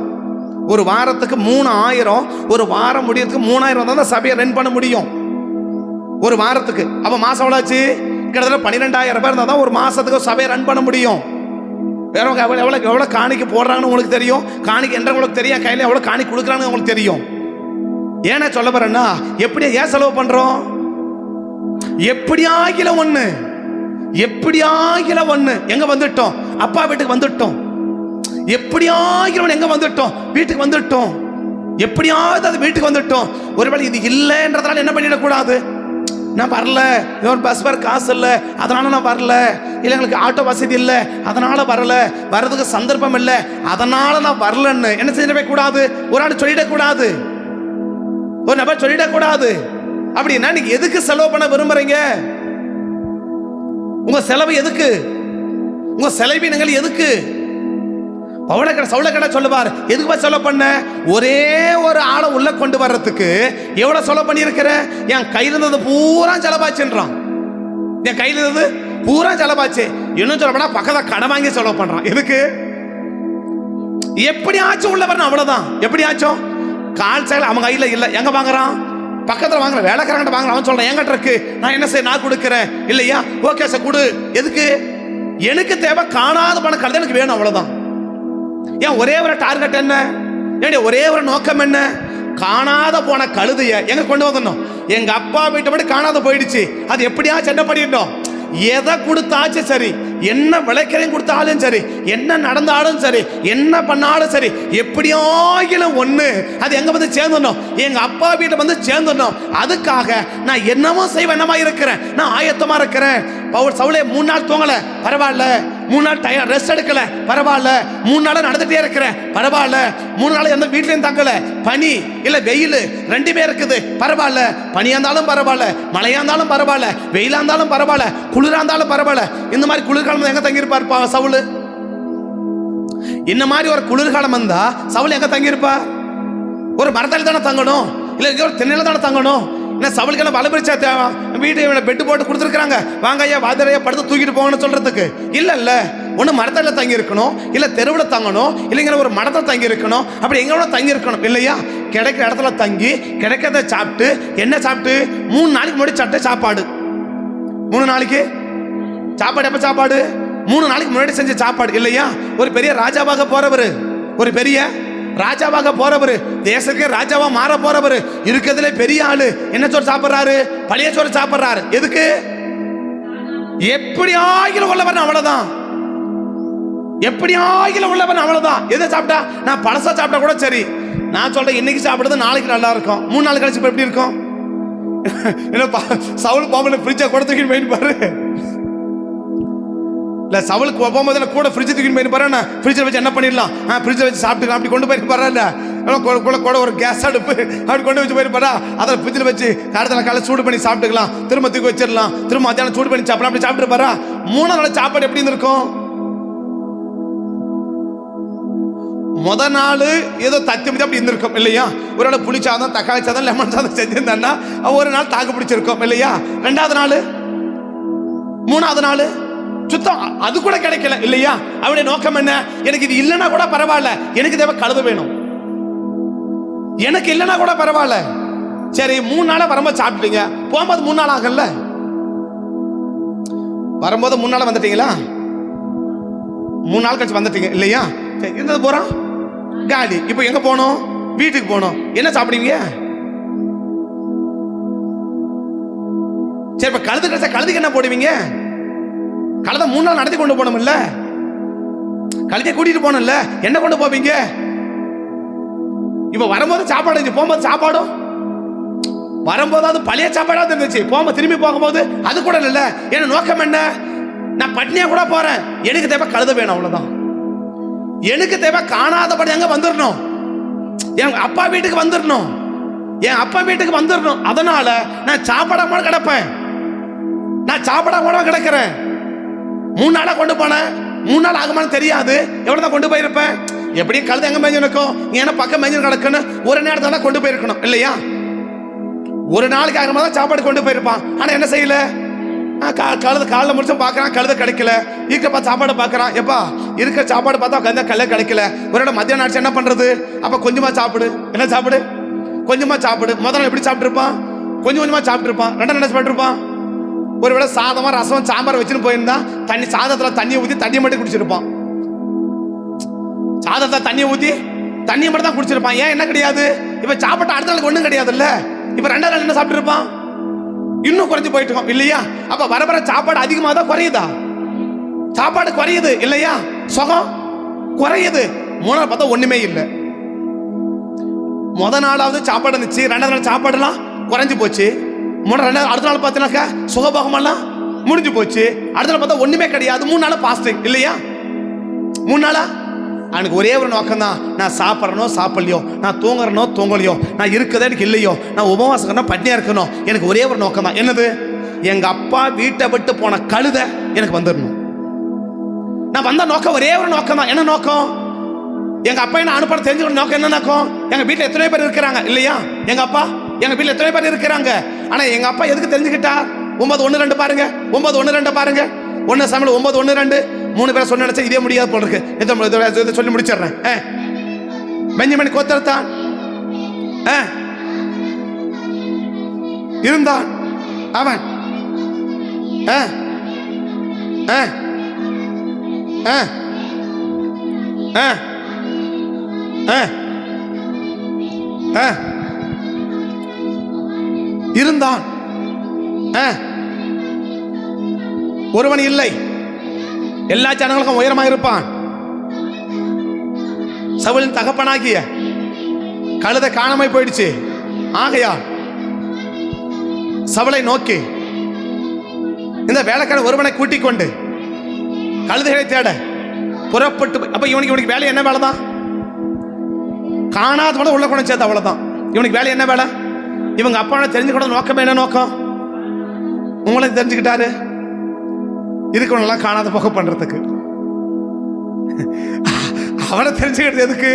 ஒரு வாரத்துக்கு 3000, ஒரு வாரம் முடியறதுக்கு 3000 தான் சபையை ரன் பண்ண முடியும் ஒரு வாரத்துக்கு. அப்போ மாதம் எவ்வளோச்சு? கிட்டத்தட்ட 12000 ரூபாய் இருந்தால் தான் ஒரு மாதத்துக்கு சபையை ரன் பண்ண முடியும். வேறவங்க எவ்வளோ காணிக்க போடுறாங்கன்னு உங்களுக்கு தெரியும், காணிக்க என்ற உங்களுக்கு தெரியும், கையில் எவ்வளோ காணிக்க கொடுக்குறாங்கன்னு உங்களுக்கு தெரியும். ஏன்னா சொல்ல போறேன்னா, எப்படி ஏன் செலவு பண்றோம்? எப்படியாகில ஒண்ணு, எப்படியாகில ஒண்ணு எங்க வந்துட்டோம்? அப்பா வீட்டுக்கு வந்துட்டோம். எப்படியாகில எங்க வந்துட்டோம்? வீட்டுக்கு வந்துட்டோம். எப்படியாவது அது வீட்டுக்கு வந்துட்டோம். ஒருவேளை இது இல்லைன்றதால என்ன பண்ணிடக்கூடாது? நான் வரல, பஸ் வர காசு இல்லை அதனால நான் வரல, இல்லை எங்களுக்கு ஆட்டோ வசதி இல்லை அதனால வரல, வர்றதுக்கு சந்தர்ப்பம் இல்லை அதனால நான் வரலன்னு என்ன செய்யவே கூடாது. ஒரு ஆள் சொல்லிடக்கூடாது, ஒரு நபர் சொல்லிடக்கூடாது. அப்படின்னா நீங்க எதுக்கு செலவு பண்ண விரும்புறீங்க? உங்க செலவு எதுக்கு? உங்க செலவினங்கள் எதுக்கு? சவுளக்கடை சொல்லுவார், எதுக்கு செலவு பண்ண? ஒரே ஒரு ஆளை உள்ள கொண்டு வர்றதுக்கு எவ்வளவு செலவு பண்ணியிருக்கிற? என் கையில் இருந்தது பூரா செலவாச்சுன்றான். என் கையில் இருந்தது பூரா செலவாச்சு. இன்னும் சொல்ல போனா பக்கத்தை கடன் வாங்கி செலவு பண்றான். எதுக்கு? எப்படியாச்சும் உள்ள வரணும், அவ்வளவுதான். எப்படியாச்சும் கால் செயல் அவன் கையில இல்ல, எங்க வாங்குறான்? பக்கத்தில் வாங்குற வேலைக்காரங்கிட்ட வாங்குறான். அவன் சொல்றான், என்கிட்ட இருக்கு, நான் என்ன செய்ய, நான் கொடுக்குறேன் இல்லையா? ஓகே சார் கொடு. எதுக்கு? எனக்கு தேவை காணாத பணம் கழுத எனக்கு வேணும், அவ்வளவுதான். ஏன் ஒரே ஒரு டார்கெட் என்ன? ஒரே ஒரு நோக்கம் என்ன? காணாத போன கழுதைய எங்க கொண்டு வந்துடணும். எங்க அப்பா வீட்டை படி காணாத போயிடுச்சு, அது எப்படியாச்சும் என்ன பண்ணிடணும்? எதை கொடுத்தாச்சும் சரி, என்ன விளைக்கரையும் கொடுத்தாலும் சரி, என்ன நடந்தாலும் சரி, என்ன பண்ணாலும் சரி, எப்படியாகிலும் ஒண்ணு அது எங்க வந்து சேர்ந்துடணும், எங்க அப்பா வீட்டை வந்து சேர்ந்துடணும். அதுக்காக நான் என்னமோ செய்வேன், என்னமா இருக்கிறேன், நான் ஆயத்தமா இருக்கிறேன். சவுளே 3 நாள் தூங்கல பரவாயில்ல, 3 நாள் டயர் ரெஸ்ட் எடுக்கல பரவாயில்ல, 3 நாள் நடந்துட்டே இருக்கிறேன் பரவாயில்ல, 3 நாள் எந்த வீட்லயும் தங்கல, பனி இல்ல வெயில் ரெண்டுமே இருக்குது பரவாயில்ல, பனியா இருந்தாலும் பரவாயில்ல, மழையா இருந்தாலும் பரவாயில்ல, வெயிலா இருந்தாலும் பரவாயில்ல, குளிரா இருந்தாலும் பரவாயில்ல. இந்த மாதிரி குளிர்காலம் எங்க தங்கியிருப்பார் சவுளு? இந்த மாதிரி ஒரு குளிர்காலம் வந்தா சவுல் எங்க தங்கியிருப்பா? ஒரு மரத்தால தானே தங்கணும், இல்ல ஒரு திண்ணையில தானே தங்கணும். சவுளுக்கு என்ன வலை பிரிச்சா தேவை? வீட்டு பெட்டு போட்டு கொடுத்துருக்காங்க, வாங்க ஐயா வாதிரையா படுத்து தூக்கிட்டு போங்கன்னு சொல்றதுக்கு இல்ல. ஒன்று மரத்தில் தங்கி இருக்கணும், இல்லை தெருவில் தங்கணும், இல்லைங்கிற ஒரு மடத்தில் தங்கி இருக்கணும், அப்படி எங்க தங்கி இருக்கணும் இல்லையா? கிடைக்கிற இடத்துல தங்கி கிடைக்கிறத சாப்பிட்டு என்ன சாப்பிட்டு 3 நாளைக்கு முன்னாடி சாப்பிட்ட சாப்பாடு, 3 நாளைக்கு சாப்பாடு. எப்ப சாப்பாடு? 3 நாளைக்கு முன்னாடி செஞ்ச சாப்பாடு இல்லையா? ஒரு பெரிய ராஜாவாக போறவர், ஒரு பெரிய ராஜாவாக போறவர், தேசத்துக்கே ராஜாவா மாற போறவர், இருக்கிறதுல பெரிய ஆளு என்ன சோறு சாப்பிடுறாரு? பழைய சோறு சாப்பிடுறாரு. எதுக்கு? எப்படி ஆகில உள்ளவன் அவ்வளவுதான், எப்படி ஆகில உள்ளவன் அவ்வளவுதான். எதை சாப்பிட்டா? நான் பழசா சாப்பிட்டா கூட சரி, நான் சொல்றேன் இன்னைக்கு சாப்பிடுறது நாளைக்கு நல்லா இருக்கும், 3 நாள் கழிச்சு எப்படி இருக்கும்? சவுல் பாம்பு ஃப்ரிட்ஜை கூட தூக்கி போயிட்டு பாரு, இல்லை சவுலுக்கு போகும்போது கூட ஃப்ரிட்ஜை தூக்கி போயிட்டு பாரு, நான் ஃப்ரிட்ஜில் வச்சு என்ன பண்ணிடலாம், ஃப்ரிட்ஜில் வச்சு சாப்பிட்டுக்கலாம் அப்படி கொண்டு போயிட்டு பாரு, இல்லை கூட ஒரு கேஸ் அடுப்பு அப்படி கொண்டு வச்சு போயிட்டு பாரா, அதில் ஃப்ரிட்ஜில் வச்சு காலத்தில் காலை சூடு பண்ணி சாப்பிட்டுக்கலாம், திரும்ப தூக்கி வச்சிடலாம், திரும்ப மத்தியானம் சூடு பண்ணி சாப்பிடலாம், அப்படி சாப்பிட்டு பாரா. 3 நாள் சாப்பாடு எப்படி இருக்கும்? முதல் நாள் ஏதோ தத்தி முடிச்சு அப்படி இருந்திருக்கும் இல்லையா? ஒரு நாள் புளி சாதம், தக்காளி சாதம், லெமன் சாதம் செஞ்சிருந்தான்னா ஒரு நாள் தாக்கு பிடிச்சிருக்கும் இல்லையா? 2வது நாள் 3வது நாள் சுத்தம் அது கூட கிடைக்கல இல்லையா? அவருடைய நோக்கம் என்ன? எனக்கு இது இல்லைன்னா கூட பரவாயில்ல, எனக்கு தேவை கழுத வேணும், எனக்கு இல்லைன்னா கூட பரவாயில்ல. சரி 3 நாளா வரும்போது சாப்பிட்டீங்க, போகும்போது 3 நாள் ஆகல, வரும்போது 3 நாள் வந்துட்டீங்களா? 3 நாள் கழிச்சு வந்துட்டீங்க இல்லையா? சரி இருந்தது போறோம் காலி. இப்போ எங்க போனோம்? வீட்டுக்கு போனோம். என்ன சாப்பிடுவீங்க? சரி இப்ப கழுது கிடைச்சா கழுதுக்கு என்ன போடுவீங்க? கழுதை 3 நாள் நடத்தி கொண்டு போனோம் இல்ல, கழுதையை கூட்டிட்டு போனோம் இல்ல, என்ன கொண்டு போவீங்க? இப்ப வரும்போது சாப்பாடு இருந்துச்சு, போகும்போது சாப்பாடும் வரும்போது அது பழைய சாப்பாடாவது இருந்துச்சு, போகும்போது திரும்பி போகும்போது அது கூட இல்ல. என்ன நோக்கம் என்ன? நான் பட்னியா கூட போறேன், எனக்கு தேவை கழுத வேணும் அவ்வளவுதான். எனக்கு தேவை காணாதபடி அங்க வந்துடணும், என் அப்பா வீட்டுக்கு வந்துடணும், என் அப்பா வீட்டுக்கு வந்துடணும். அதனால நான் சாப்பிடாம கிடப்பேன், நான் சாப்பிடாம கிடக்கிறேன். 3 நாளா கொண்டு போனேன், 3 நாள் ஆகுமான்னு தெரியாது, எவ்வளவுதான் கொண்டு போயிருப்பேன். எப்படியும் கழுது எங்க மேய்ஞ்சு இருக்கும், ஏன்னா பக்கம் மேய்ஞ்சு கிடக்குன்னு ஒரு நேரத்தை தான் கொண்டு போயிருக்கணும் இல்லையா? ஒரு நாளைக்கு ஆகுமா தான் சாப்பாடு கொண்டு போயிருப்பான். ஆனா என்ன செய்யல? கழுது காலைல முடிச்சும் பார்க்கறான், கழுத கிடைக்கல. இருக்கப்பா சாப்பாடு பார்க்கறான், எப்பா இருக்க சாப்பாடு பார்த்தா கழுத கிடைக்கல. ஒரு இடம் மத்தியானம் ஆச்சு, என்ன பண்றது? அப்ப கொஞ்சமா சாப்பிடு. என்ன சாப்பிடு? கொஞ்சமா சாப்பிடு. முதல்ல எப்படி சாப்பிட்டுருப்பான்? கொஞ்சம் கொஞ்சமா சாப்பிட்டுருப்பான். 2 நாள் சாப்பிட்டுருப்பான். ஒருவேளை சாதமா ரசம் சாம்பார் வச்சுன்னு போயிருந்தா சாதத்துல தண்ணியை ஊற்றி தண்ணியை மட்டும் குடிச்சிருப்பான். சாதத்துல தண்ணியை ஊற்றி தண்ணியை மட்டும் தான் குடிச்சிருப்பான். ஏன் என்ன கிடையாது? இப்ப சாப்பிட்ட அடுத்த நாளுக்கு ஒண்ணும் கிடையாதுல்ல. இப்ப 2வது நாள் என்ன சாப்பிட்டு இருப்பான்? இன்னும் குறைஞ்சு போயிட்டு இருக்கோம் இல்லையா? அப்ப வர சாப்பாடு அதிகமா தான் குறையுதா? சாப்பாடு குறையுது இல்லையா? சுகம் குறையுது. 3 பார்த்தா ஒண்ணுமே இல்லை. முதல் நாளாவது சாப்பாடு இருந்துச்சு, 2வது நாள் சாப்பாடுலாம் குறைஞ்சு போச்சு. அடுத்த நாள் பார்த்தீங்கன்னாக்கா சுகபோகமெல்லாம் முடிஞ்சு போச்சு. அடுத்த நாள் பார்த்தா ஒண்ணுமே கிடையாது. 3 நாள் பாஸ்டிங் இல்லையா? 3 நாளா எனக்கு ஒரே ஒரு நோக்கம் தான், நான் சாப்பிட்றனோ சாப்பிடலையோ, நான் தூங்குறனோ தூங்கலையோ, நான் இருக்கிறதே எனக்கு இல்லையோ, நான் உபவாசம் பட்னியா இருக்கணும், எனக்கு ஒரே ஒரு நோக்கம் தான். என்னது? எங்க அப்பா வீட்டை விட்டு போன கழுத எனக்கு வந்துடணும். நான் வந்த நோக்கம் ஒரே ஒரு நோக்கம் தான். என்ன நோக்கம்? எங்க அப்பா என்ன அனுப்ப தெரிஞ்சுக்கணும். நோக்கம் என்ன நோக்கம்? எங்க வீட்டில் எத்தனை பேர் இருக்கிறாங்க இல்லையா? எங்க அப்பா எங்க வீட்டில் எத்தனை பேர் இருக்கிறாங்க. ஆனா எங்க அப்பா எதுக்கு தெரிஞ்சுக்கிட்டா? 9:1-2 பாருங்க, 9:1-2 பாருங்க. 1 சாமுவேல் 9:1-2. 3 பேரை சொன்ன நினைச்சா இதே முடியாது போல இருக்கு. சொல்லி முடிச்சிடுறேன். பென்யமீன் கோத்திரத்தான் இருந்தான் அவன். இருந்தான். ஒருவன் இல்லை, எல்லா ஜனங்களுக்கும் உயரமாக இருப்பான். சவுலின் தகப்பனாகிய கழுதை காணாமல் போயிடுச்சு. ஆகையால் சவுலை நோக்கி இந்த வேலைக்காரன் ஒருவனை கூட்டிக் கொண்டு கழுதைகளை தேட புறப்பட்டு. அப்ப இவனுக்கு வேலை என்ன வேலை தான்? காணாத உள்ள கொண்டு சேர்த்து அவ்வளவுதான். இவனுக்கு வேலை என்ன வேலை? இவங்க அப்பா தெரிஞ்சுக்கணும். நோக்கம் என்ன நோக்கம்? உங்களை தெரிஞ்சுக்கிட்டாரு, இருக்கவனெல்லாம் காணாத போக பண்றதுக்கு. அவனை தெரிஞ்சுக்கிட்டது எதுக்கு?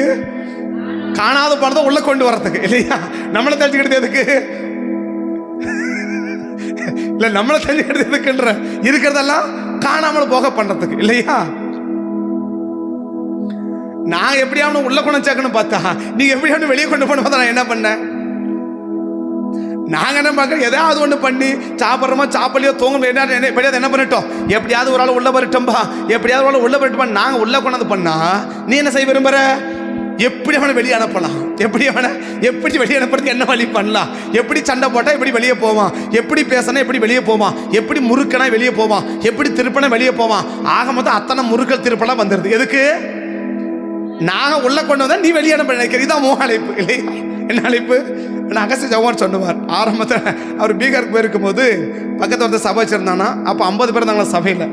காணாத பணத்தை உள்ள கொண்டு வர்றதுக்கு இல்லையா? நம்மளை தெரிஞ்சுக்கிட்டது எதுக்கு? இல்லை நம்மளை தெரிஞ்சுக்கிறது எதுக்குன்ற இருக்கிறதெல்லாம் காணாமல் போக பண்றதுக்கு இல்லையா? நான் எப்படியாவது உள்ள கொண்டு சேர்க்கணும் பார்த்தா நீங்க எப்படியாவது வெளியே கொண்டு போன பார்த்தா நான் என்ன பண்ணேன்? நாங்க என்ன பார்க்க ஏதாவது ஒன்று பண்ணி சாப்பிட்றோமோ சாப்பிடலையோ தூங்க எப்படியாவது என்ன பண்ணிட்டோம், எப்படியாவது ஒரு ஆள் உள்ள வரட்டும்பா, எப்படியாவது ஒரு ஆள் உள்ள வரட்டும்பா நாங்கள் உள்ள கொண்டாந்து பண்ணா நீ என்ன செய்ய விரும்புற? எப்படி அவனை வெளியே அனுப்பலாம், எப்படி வெளியே அனுப்புறதுக்கு என்ன வழி பண்ணலாம், எப்படி சண்டை போட்டா எப்படி வெளியே போவான், எப்படி பேசினா எப்படி வெளியே போவான், எப்படி முறுக்கனா வெளியே போவான், எப்படி திருப்பனா வெளியே போவான். ஆக மொத்தம் அத்தனை முறுக்கல் திருப்பெல்லாம் வந்துடுது. எதுக்கு? நாங்கள் உள்ள கொண்டு வந்தா நீ வெளியே அனுப்ப நினைக்கிறீங்க. இதான் மோக அழைப்பு இல்லையா? என்ன அழைப்பு? நான் அகஸ்ட் ஜவான் சொன்னுவார். ஆரம்பத்தில் அவர் பீகாருக்கு போயிருக்கும் போது பக்கத்தில் வந்து சபை வச்சிருந்தானா. அப்போ 50 பேர் இருந்தாங்களா சபையில்.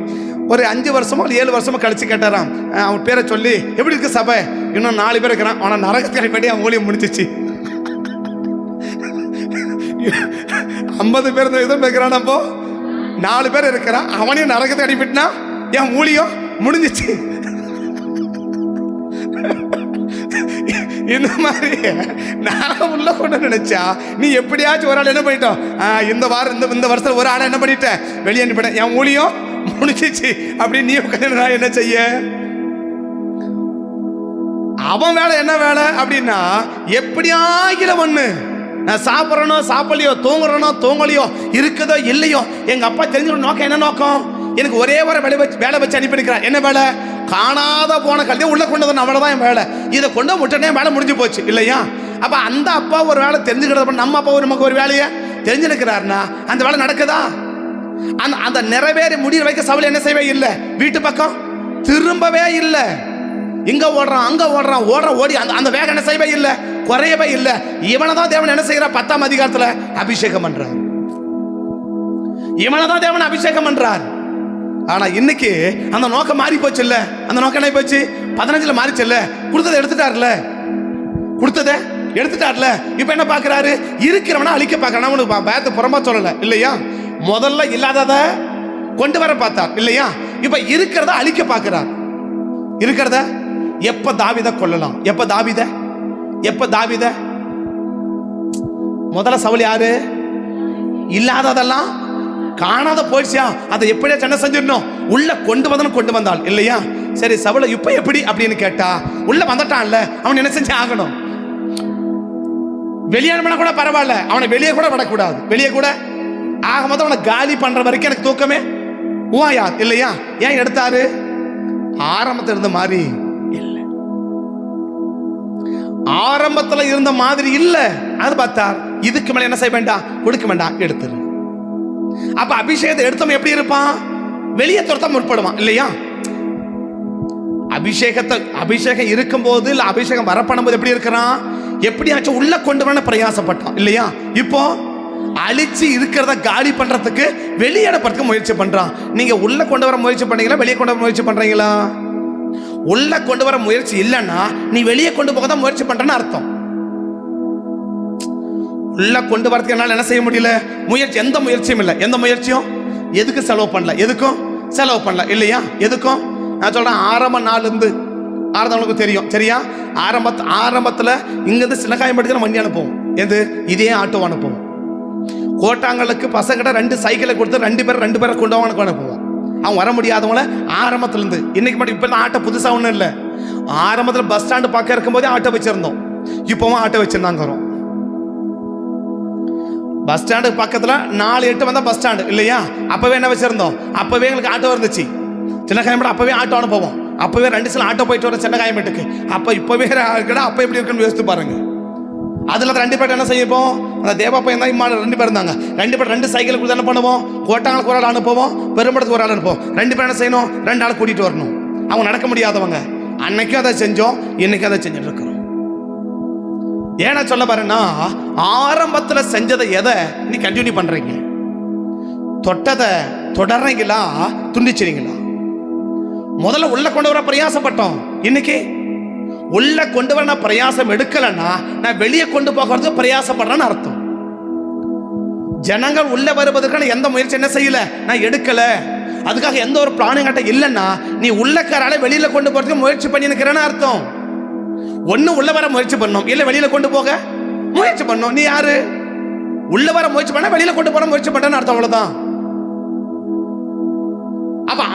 ஒரு 5 வருஷமோ 7 வருஷமோ கழிச்சு கேட்டாராம். அவன் பேரை சொல்லி எப்படி இருக்கு சபை? இன்னும் 4 பேர் இருக்கிறான். ஆனால் நரகத்தை படி அவன் ஊழியம் முடிச்சிச்சு. 50 பேர் எதுவும் இருக்கிறான். அப்போ 4 பேர் இருக்கிறான். அவனையும் நரகத்தை அடிப்பிட்டுனா என் ஊழியம் முடிஞ்சிச்சு. இந்த மாதிரி நான் உள்ள கொண்டு நினைச்சா நீ எப்படியாச்சும் ஒரு ஆள் என்ன பண்ணிட்டோம், இந்த வாரம் இந்த வருஷத்துல ஒரு ஆளை என்ன பண்ணிட்டேன் வெளியே அனுப்பிட்டேன், என் ஊழியம் முடிச்சிச்சு அப்படின்னு நீ உட்காந்து என்ன செய்ய? அவன் வேலை என்ன வேலை அப்படின்னா எப்படியாகில ஒண்ணு நான் சாப்பிட்றனோ சாப்பிடலையோ தூங்குறனோ தூங்கலையோ இருக்குதோ இல்லையோ எங்க அப்பா தெரிஞ்சுக்கணும். நோக்கம் என்ன நோக்கம்? எனக்கு ஒரே ஒரு வேலை வச்சு அனுப்பியிருக்கிறான். என்ன வேலை? காணாத போன கல்வியை உள்ள கொண்டு வந்து அவ்வளவுதான் என் வேலை. இதை கொண்டு முட்டனே வேலை முடிஞ்சு போச்சு இல்லையா? அப்ப அந்த அப்பா ஒரு வேலை தெரிஞ்சுக்கிறது, நம்ம அப்பா நமக்கு ஒரு வேலையை தெரிஞ்சுக்கிறாருன்னா அந்த வேலை நடக்குதா? அந்த நிறைவேறி முடிகிற வைக்க சபையில் என்ன செய்யவே இல்லை, வீட்டு பக்கம் திரும்பவே இல்லை. இங்க ஓடுறான் அங்க ஓடுறான் ஓடி அந்த வேகம் என்ன செய்யவே இல்லை, குறையவே இல்லை. இவனை தான் தேவன் என்ன செய்யறார்? 10ஆம் அதிகாரத்துல அபிஷேகம் பண்றார். இவனை தான் தேவன் அபிஷேகம் பண்றார். ஆனா இன்னைக்கு அந்த நோக்கம் மாறி போச்சு இல்ல? அந்த நோக்கம் என்ன போச்சு? 15ல மாறிச்சு இல்ல? கொடுத்ததை எடுத்துட்டார்ல. இப்ப என்ன பாக்குறாரு? இருக்கிறவனா அழிக்க பாக்குறான். பயத்தை புறமா சொல்லல இல்லையா? முதல்ல இல்லாதத கொண்டு வர பார்த்தார் இல்லையா? இப்ப இருக்கிறத அழிக்க பாக்குறார். இருக்கிறத எப்ப தாவீதை கொல்லலாம், எப்ப தாவீதை முதல்ல சவுல் யாரு? இல்லாததெல்லாம் காணாத போயிடுச்சா அதை எப்படியா சண்டை செஞ்சிடணும், உள்ள கொண்டு வந்தாள் இல்லையா? சரி சவுல இப்ப எப்படி அப்படின்னு கேட்டா உள்ள வந்துட்டான்ல, அவன் என்ன செஞ்சு ஆகணும்? வெளியான கூட பரவாயில்ல, அவனை வெளியே கூட விடக்கூடாது. வெளியே கூட ஆக மொத்தம் அவனை காலி பண்ற வரைக்கும் எனக்கு தூக்கமே ஊயா இல்லையா? ஏன் எடுத்தாரு? ஆரம்பத்தில் இருந்த மாதிரி இல்லை, ஆரம்பத்தில் இருந்த மாதிரி இல்லை. அது பார்த்தார், இதுக்கு மேல என்ன செய்ய வேண்டாம், கொடுக்க வேண்டாம், எடுத்துரு. அப்ப அபிஷேகத்தை எடுத்தவன் எப்படி இருப்பான்? வெளியே துரத்த முற்படுவான் இல்லையா? அபிஷேகம் இருக்கும் போது இல்ல அபிஷேகம் வரப்படும் போது எப்படி இருக்கிறான்? எப்படியாச்சும் உள்ள கொண்டு வர பிரயாசப்பட்டான் இல்லையா? இப்போ அழிச்சு இருக்கிறத காலி பண்றதுக்கு வெளியேறப்பட்டு முயற்சி பண்றான். நீங்க உள்ள கொண்டு வர முயற்சி பண்ணீங்களா, வெளியே கொண்டு வர முயற்சி பண்றீங்களா? உள்ள கொண்டு வர முயற்சி இல்லைன்னா நீ வெளியே கொண்டு போக தான் முயற்சி பண்றன்னு அர்த்தம். உள்ள கொண்டு வரதுக்கு என்னால் என்ன செய்ய முடியல, எந்த முயற்சியும் இல்லை. எந்த முயற்சியும் எதுக்கு செலவு பண்ணல இல்லையா? எதுக்கும் நான் சொல்றேன், ஆரம்ப நாள் இருந்து ஆரம்பங்களுக்கு தெரியும் சரியா? ஆரம்பத்தில் இங்கிருந்து சின்னகாயம்பட்டுக்கு வண்டி அனுப்புவோம். இதே ஆட்டோ அனுப்புவோம். கோட்டாங்களுக்கு பசங்கிட்ட 2 சைக்கிளை கொடுத்து 2 பேரை கொண்டு வாங்க அனுப்புவோம். அவங்க வர முடியாதவங்கள ஆரம்பத்திலிருந்து இன்னைக்கு மட்டும் இப்போ ஆட்டோ புதுசாக ஒன்றும் இல்லை. ஆரம்பத்தில் பஸ் ஸ்டாண்டு பார்க்க இருக்கும்போதே ஆட்டோ வச்சிருந்தோம், இப்போவும் ஆட்டோ வச்சிருந்தாங்க. பஸ் ஸ்டாண்டு பக்கத்தில் 4-8 வந்தால் பஸ் ஸ்டாண்டு இல்லையா? அப்பவே என்ன வச்சிருந்தோம், அப்பவே எங்களுக்கு ஆட்டோ இருந்துச்சு. சின்ன காயம்பேடு அப்பவே ஆட்டோ அனுப்புவோம். அப்பவே 2 சில ஆட்டோ போயிட்டு வர சின்ன காயம்பேட்டுக்கு. அப்போ இப்பவே இருக்கா, அப்போ எப்படி இருக்குன்னு யோசித்து பாருங்க. அதில் 2 பேர் என்ன செய்யப்போம், அந்த தேவா பையன் தான் இம்மா 2 பேர் இருந்தாங்க. 2 பேர் 2 சைக்கிள் கொடுத்து என்ன பண்ணுவோம், கோட்டாங்களுக்கு ஒரு ஆள் அனுப்புவோம், பெரும்படத்துக்கு ஒரு ஆள் அனுப்புவோம். 2 பேர் என்ன செய்யணும், 2 ஆள் கூட்டிகிட்டு வரணும். அவங்க நடக்க முடியாதவங்க. அன்னைக்கும் அதை செஞ்சோம், இன்னைக்கும் அதை செஞ்சுட்டு இருக்கிறோம். ஏன்னா சொல்ல பாருன்னா, ஆரம்பத்தில் செஞ்சதை எதை நீ கண்டினியூ பண்றீங்க? தொட்டதை தொடர்றீங்களா, துண்டிச்சிருங்களா? முதல்ல உள்ள கொண்டு வர பிரயாசப்பட்டோம். இன்னைக்கு உள்ள கொண்டு வர பிரயாசம் எடுக்கலன்னா நான் வெளியே கொண்டு போகிறது பிரயாசப்படுறேன்னு அர்த்தம். ஜனங்கள் உள்ள வருவதற்கான எந்த முயற்சி என்ன செய்யல, நான் எடுக்கல. அதுக்காக எந்த ஒரு பிளானிங் கட்ட இல்லைன்னா நீ உள்ளக்காரால வெளியில கொண்டு போறதுக்கு முயற்சி பண்ணிருக்கிறேன்னு அர்த்தம். ஒண்ணு உள்ள வர முயற்சி பண்ணணும், இல்ல வெளியில கொண்டு போக முயற்சி பண்ணணும். நீ யாரு? உள்ள வர முயற்சி பண்ண வெளியில கொண்டு போற முயற்சி பண்றேன்னு அர்த்தம். அவ்வளவுதான்.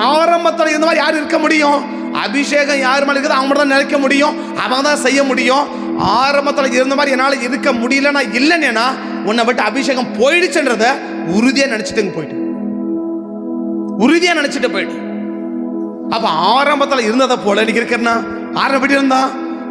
ஆரம்பத்தில் இருந்த மாதிரி யார் இருக்க முடியும்? அபிஷேகம் யார் மேலே இருக்குது அவங்க தான் நினைக்க முடியும், அவன் தான் செய்ய முடியும். ஆரம்பத்தில் இருந்த மாதிரி என்னால் இருக்க முடியலன்னா இல்லைன்னா உன்னை விட்டு அபிஷேகம் போயிடுச்சுன்றத உறுதியாக நினச்சிட்டு போயிட்டு, உறுதியாக நினச்சிட்டு போயிட்டு. அப்போ ஆரம்பத்தில் இருந்ததை போல இன்னைக்கு இருக்கிறனா? ஆரம்பி இருந்தா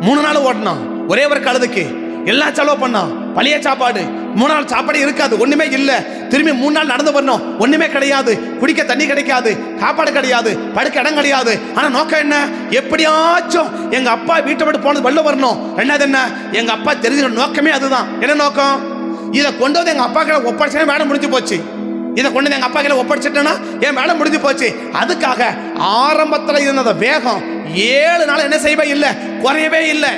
3 நாள் ஓட்டினான், ஒரே ஒரு கழுதுக்கு எல்லாம் செலவு பண்ணான், பழைய சாப்பாடு, 3 நாள் சாப்பாடு இருக்காது, ஒண்ணுமே இல்லை. திரும்பி 3 நாள் நடந்து வரணும், ஒண்ணுமே கிடையாது, குடிக்க தண்ணி கிடைக்காது, சாப்பாடு கிடையாது, படுக்க இடம் கிடையாது. ஆனா நோக்கம் என்ன? எப்படியாச்சும் எங்க அப்பா வீட்டை விட்டு போனது வெளில வரணும். ரெண்டாவது என்ன? எங்க அப்பா தெரிஞ்சுக்கிற நோக்கமே அதுதான். என்ன நோக்கம்? இதை கொண்டு வந்து எங்க அப்பா கிட்ட ஒப்படைச்சா வேலை முடிஞ்சு போச்சு. இதை கொண்டு வந்து எங்க அப்பா கிட்ட ஒப்படைச்சிட்டேன்னா என் வேலை முடிஞ்சு போச்சு. அதுக்காக ஆரம்பத்தில் இருந்த வேகம் 7 நாள் என்ன செய்யவே இல்லை, குறையவே இல்லை.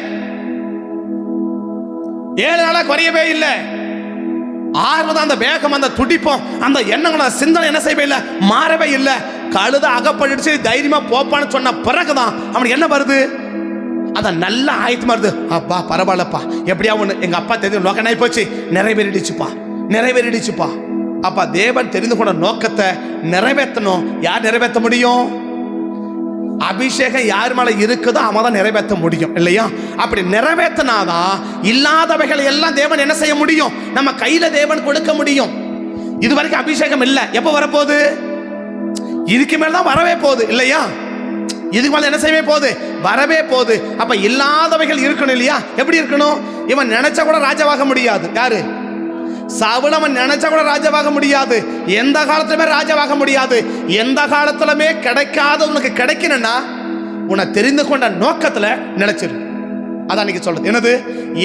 7 நாளா குறையவே இல்லை. ஆரம்பம் அந்த வேகம், அந்த துடிப்பம், அந்த எண்ணங்கள சிந்தனை என்ன செய்யவே இல்லை, மாறவே இல்லை. கழுத அகப்பட்டுச்சு தைரியமா போப்பான்னு சொன்ன பிறகுதான் அவனுக்கு என்ன வருது? அதான் நல்ல ஆயத்தமா வருது. அப்பா பரவாயில்லப்பா, எப்படியா ஒண்ணு எங்க அப்பா தெரிஞ்ச நோக்கம் என்ன போச்சு, நிறைவேறிடுச்சுப்பா. அப்பா தேவன் தெரிந்து கொண்ட நோக்கத்தை நிறைவேற்றணும். யார் நிறைவேற்ற முடியும்? அபிஷேகம் யார் மேல இருக்குதோ அவன் தான் நிறைவேற்ற முடியும், இல்லையா? அப்படி நிறைவேற்றினாதான் இல்லாதவைகள் எல்லாம் தேவன் என்ன செய்ய முடியும், நம்ம கையில தேவன் கொடுக்க முடியும். இதுவரைக்கும் அபிஷேகம் இல்லை, எப்போ வரப்போகுது? இதுக்கு மேலதான் வரவே போகுது, இல்லையா? இதுக்கு மேல என்ன செய்யவே போகுது, வரவே போகுது. அப்ப இல்லாதவைகள் இருக்கணும், இல்லையா? எப்படி இருக்கணும்? இவன் நினைச்சா கூட ராஜாவாக முடியாது. யாரு? சவுல் அவன் நினைச்சா கூட ராஜாவாக முடியாது, எந்த காலத்திலுமே ராஜாவாக முடியாது. எந்த காலத்திலுமே கிடைக்காத உனக்கு கிடைக்கணும்னா உன்னை தெரிந்து கொண்ட நோக்கத்துல நினைச்சிரு. அதான் நீங்க சொல்றது என்னது?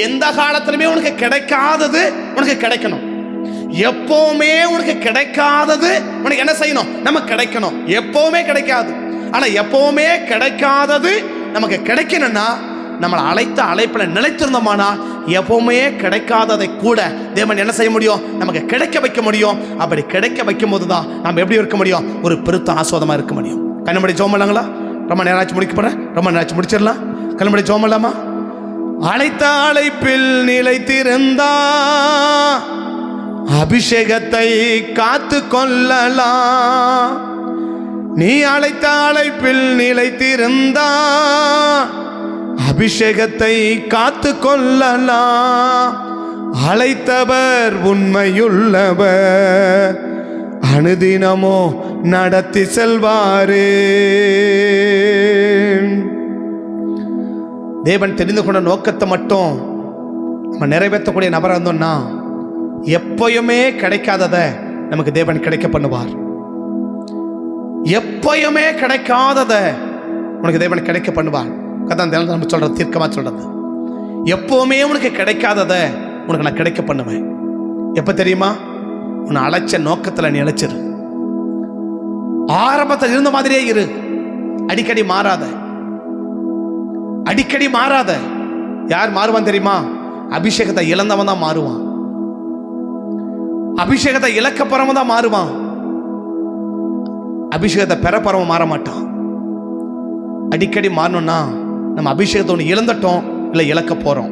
எந்த காலத்திலுமே உனக்கு கிடைக்காதது உனக்கு கிடைக்கணும். எப்பவுமே உனக்கு கிடைக்காதது உனக்கு என்ன செய்யணும், நமக்கு கிடைக்கணும். எப்பவுமே கிடைக்காது, ஆனா எப்பவுமே கிடைக்காதது நமக்கு கிடைக்கணும்னா நம்மளை அழைத்த அழைப்பில் நிலைத்திருந்தோமானா எப்பவுமே கிடைக்காததை கூட தேவன் என்ன செய்ய முடியும், நமக்கு கிடைக்க வைக்க முடியும். அப்படி கிடைக்க வைக்கும் போது தான் நம்ம எப்படி இருக்க முடியும், ஒரு பெருத்த ஆஸ்வாதமா இருக்க முடியும். கண்ணபடி ஜோம் பண்ணலாங்களா? ரொம்ப நேராச்சு முடிக்கப்படுறேன், ரொம்ப நேராச்சு முடிச்சிடலாம். கண்ணபடி ஜோம் பண்ணலாமா? அழைத்த அழைப்பில் நிலைத்திருந்தா அபிஷேகத்தை காத்து கொள்ளலாம். நீ அழைத்த அழைப்பில் நிலைத்திருந்தா அபிஷேகத்தை காத்து கொள்ளலாம். அழைத்தவர் உண்மையுள்ளவர், அனுதினமோ நடத்தி செல்வாரே. தேவன் தெரிந்து கொண்ட நோக்கத்தை மட்டும் நம்ம நிறைவேற்றக்கூடிய நபராக இருந்தோம்னா எப்பயுமே கிடைக்காதத நமக்கு தேவன் கிடைக்க பண்ணுவார். எப்பயுமே கிடைக்காதத உனக்கு தேவன் கிடைக்க பண்ணுவார். கதான் நம்ம சொல்றது தீர்க்கமா சொல்றது. எப்பவுமே உனக்கு கிடைக்காதத உனக்கு நான் கிடைக்க பண்ணுவேன். எப்ப தெரியுமா? உன்னை அழைச்ச நோக்கத்துல நீ அழைச்சிரு. ஆரம்பத்தில் இருந்த மாதிரியே இரு, அடிக்கடி மாறாத, அடிக்கடி மாறாத. யார் மாறுவான் தெரியுமா? அபிஷேகத்தை இழந்தவன் தான் மாறுவான். அபிஷேகத்தை இழக்க போறவன் தான் மாறுவான். அபிஷேகத்தை பெற போறவன் மாற மாட்டான். அடிக்கடி மாறணும்னா நம்ம அபிஷேகத்தை ஒன்று இழந்துட்டோம், இல்லை இழக்க போறோம்.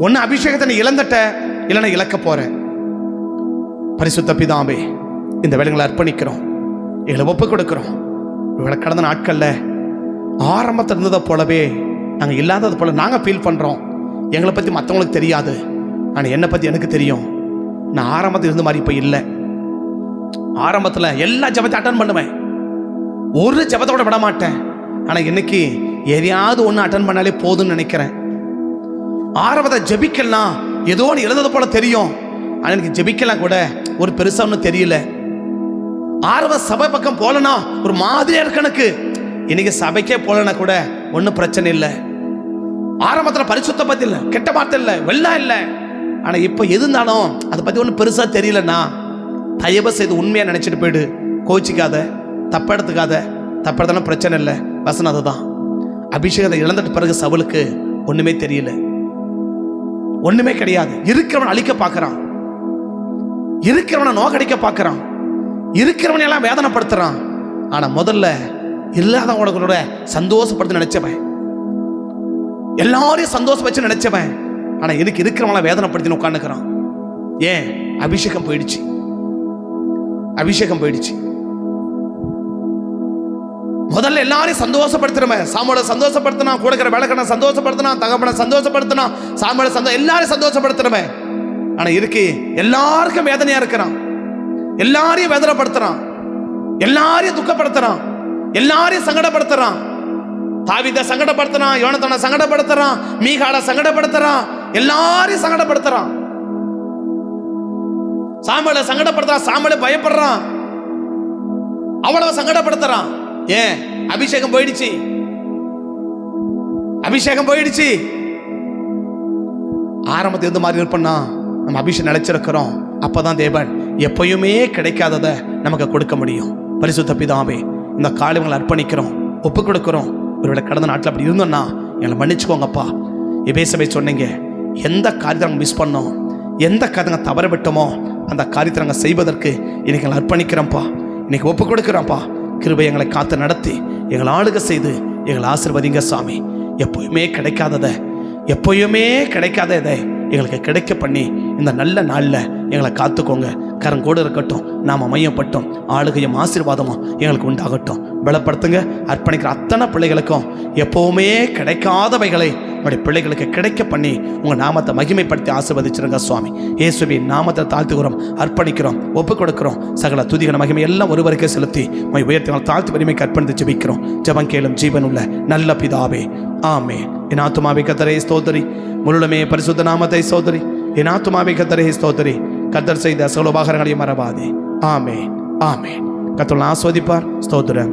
ஒன்னு அபிஷேகத்தை நீ இழந்துட்ட, இல்லைன்னா இழக்க போற. பரிசுத்த பிதாவே, இந்த வேலைகளை அர்ப்பணிக்கிறோம், எங்களை ஒப்பு கொடுக்கிறோம். இவளை கடந்த நாட்கள்ல ஆரம்பத்தில் இருந்ததை போலவே நாங்கள் இல்லாதது போல நாங்கள் ஃபீல் பண்றோம். எங்களை பத்தி மற்றவங்களுக்கு தெரியாது, ஆனால் என்னை பத்தி எனக்கு தெரியும். நான் ஆரம்பத்தில் இருந்த மாதிரி இப்போ இல்லை. ஆரம்பத்தில் எல்லா ஜபத்தையும் அட்டன் பண்ணுவேன், ஒரு ஜபத்தோட விட மாட்டேன். ஆனால் இன்னைக்கு எதையாவது ஒன்று அட்டன் பண்ணாலே போதும்னு நினைக்கிறேன். ஆரம்பத்தை ஜபிக்கலாம் ஏதோ ஒன்று எழுந்தது போல தெரியும், ஆனால் எனக்கு ஜபிக்கலாம் கூட ஒரு பெருசா ஒன்றும் தெரியல. ஆரம்ப சபை பக்கம் போலனா ஒரு மாதிரியா இருக்கு எனக்கு. இன்னைக்கு சபைக்கே போலனா கூட ஒன்றும் பிரச்சனை இல்லை. ஆரம்பத்தில் பரிசுத்த பத்தி இல்லை, கெட்ட வார்த்தை இல்லை, வெள்ளம் இல்லை. ஆனால் இப்போ எது இருந்தாலும் அதை பற்றி ஒன்றும் பெருசா தெரியலன்னா தயவு செய்து உண்மையாக நினைச்சிட்டு போயிடு. கோச்சிக்காத, தப்பெடுத்துக்காத. தப்பெடுத்தாலும் பிரச்சனை இல்லை, வசனம் அதுதான். அபிஷேகத்தை இழந்துட்டு பிறகு சவுலுக்கு ஒண்ணுமே தெரியல, ஒண்ணுமே கிடையாது. இருக்கிறவன் அழிக்க பார்க்கறான், இருக்கிறவனை நோக்கடிக்க பார்க்கறான், இருக்கிறவனை எல்லாம் வேதனைப்படுத்துறான். ஆனா முதல்ல இல்லாதவங்களோட சந்தோஷப்படுத்த நினைச்சவன், எல்லாரையும் சந்தோஷம் வச்சு நினைச்சவன், ஆனா எனக்கு இருக்கிறவங்கள வேதனைப்படுத்தி உட்காந்துக்கிறான். ஏன்? அபிஷேகம் போயிடுச்சு, அபிஷேகம் போயிடுச்சு. முதல்ல எல்லாரையும் சந்தோஷப்படுத்துறமே. சாமுவேலை சந்தோஷப்படுத்தினா, கொடுக்கிற விளக்கனை சந்தோஷப்படுத்தினா, தகப்பனை சந்தோஷப்படுத்தினா, சாமுவேலை எல்லாரையும் சந்தோஷப்படுத்துறமே. ஆனா இருக்கு எல்லாருக்கும் வேதனையா இருக்கிறான், எல்லாரையும் வேதனைப்படுத்துறான், எல்லாரையும் துக்கப்படுத்துறான், எல்லாரையும் சங்கடப்படுத்துறான். தாவீதை சங்கடப்படுத்துறான், யோனத்தானை சங்கடப்படுத்துறான், மீகாலை சங்கடப்படுத்துறான், எல்லாரையும் சங்கடப்படுத்துறான். சாமுவேலை சங்கடப்படுத்துறான், சாமுவேலை பயப்படுறான், அவ்வளவு சங்கடப்படுத்துறான். ஏன்? அபிஷேகம் போயிடுச்சு, அபிஷேகம் போயிடுச்சு. ஆரம்பத்தில் இருந்து மாதிரி இருப்போம்னா நம்ம அபிஷேகம் நிலைச்சிருக்கிறோம். அப்பதான் தேவன் எப்பயுமே கிடைக்காததை நமக்கு கொடுக்க முடியும். பரிசுத்த பிதாவே, இந்த காரியங்களை அர்ப்பணிக்கிறோம், ஒப்பு கொடுக்கிறோம். ஒருவேளை கடந்த நாட்டில் அப்படி இருந்தோம்னா எங்களை மன்னிச்சுக்கோங்கப்பா. எபேசபை சொன்னீங்க, எந்த காரியத்தை நாங்கள் மிஸ் பண்ணோம், எந்த காரியத்தை தவற விட்டோமோ அந்த காரியத்தை நாங்கள் செய்வதற்கு இன்னைக்கு எங்களை அர்ப்பணிக்கிறோம்ப்பா, இன்னைக்கு ஒப்பு கொடுக்குறோம்ப்பா. கிருபை எங்களை காத்து நடத்தி எங்களை ஆளுகை செய்து எங்களை ஆசீர்வதிங்க சாமி. எப்பயுமே கிடைக்காததை, எப்பயுமே கிடைக்காததை எங்களுக்கு கிடைக்க பண்ணி இந்த நல்ல நாளில் எங்களை காத்துக்கோங்க. கரங்கோடு இருக்கட்டும், நாம மையப்பட்டோம், ஆளுகையும் ஆசீர்வாதமும் எங்களுக்கு உண்டாகட்டும். பலப்படுத்துங்க. அர்ப்பணிக்கிற அத்தனை பிள்ளைகளுக்கும் எப்பவுமே கிடைக்காதவைகளை உங்களுடைய பிள்ளைகளுக்கு கிடைக்க பண்ணி உங்கள் நாமத்தை மகிமைப்படுத்தி ஆசீர்வதிச்சிருங்க சுவாமி. இயேசுவின் நாமத்தை தாழ்த்துகிறோம், அர்ப்பணிக்கிறோம், ஒப்பு கொடுக்கிறோம். சகல துதிகன மகிமை எல்லாம் ஒருவருக்கே செலுத்தி உயர்த்தி தாழ்த்து வலிமைக்கு அர்ப்பணித்து ஜெபிக்கிறோம். ஜெபம் கேளும் ஜீவன் உள்ள நல்ல பிதாவே, ஆமென். என் ஆத்துமாவே கர்த்தரை ஸ்தோத்திரி, முழுமே பரிசுத்த நாமத்தை ஸ்தோத்திரி. என் ஆத்துமாவே கர்த்தரை ஸ்தோத்திரி, கர்த்தர் செய்த சகல உபகாரங்களையும் மறவாதே. ஆமென், ஆமென். கர்த்தர் ஆசீர்வதிப்பார். ஸ்தோத்திரம்.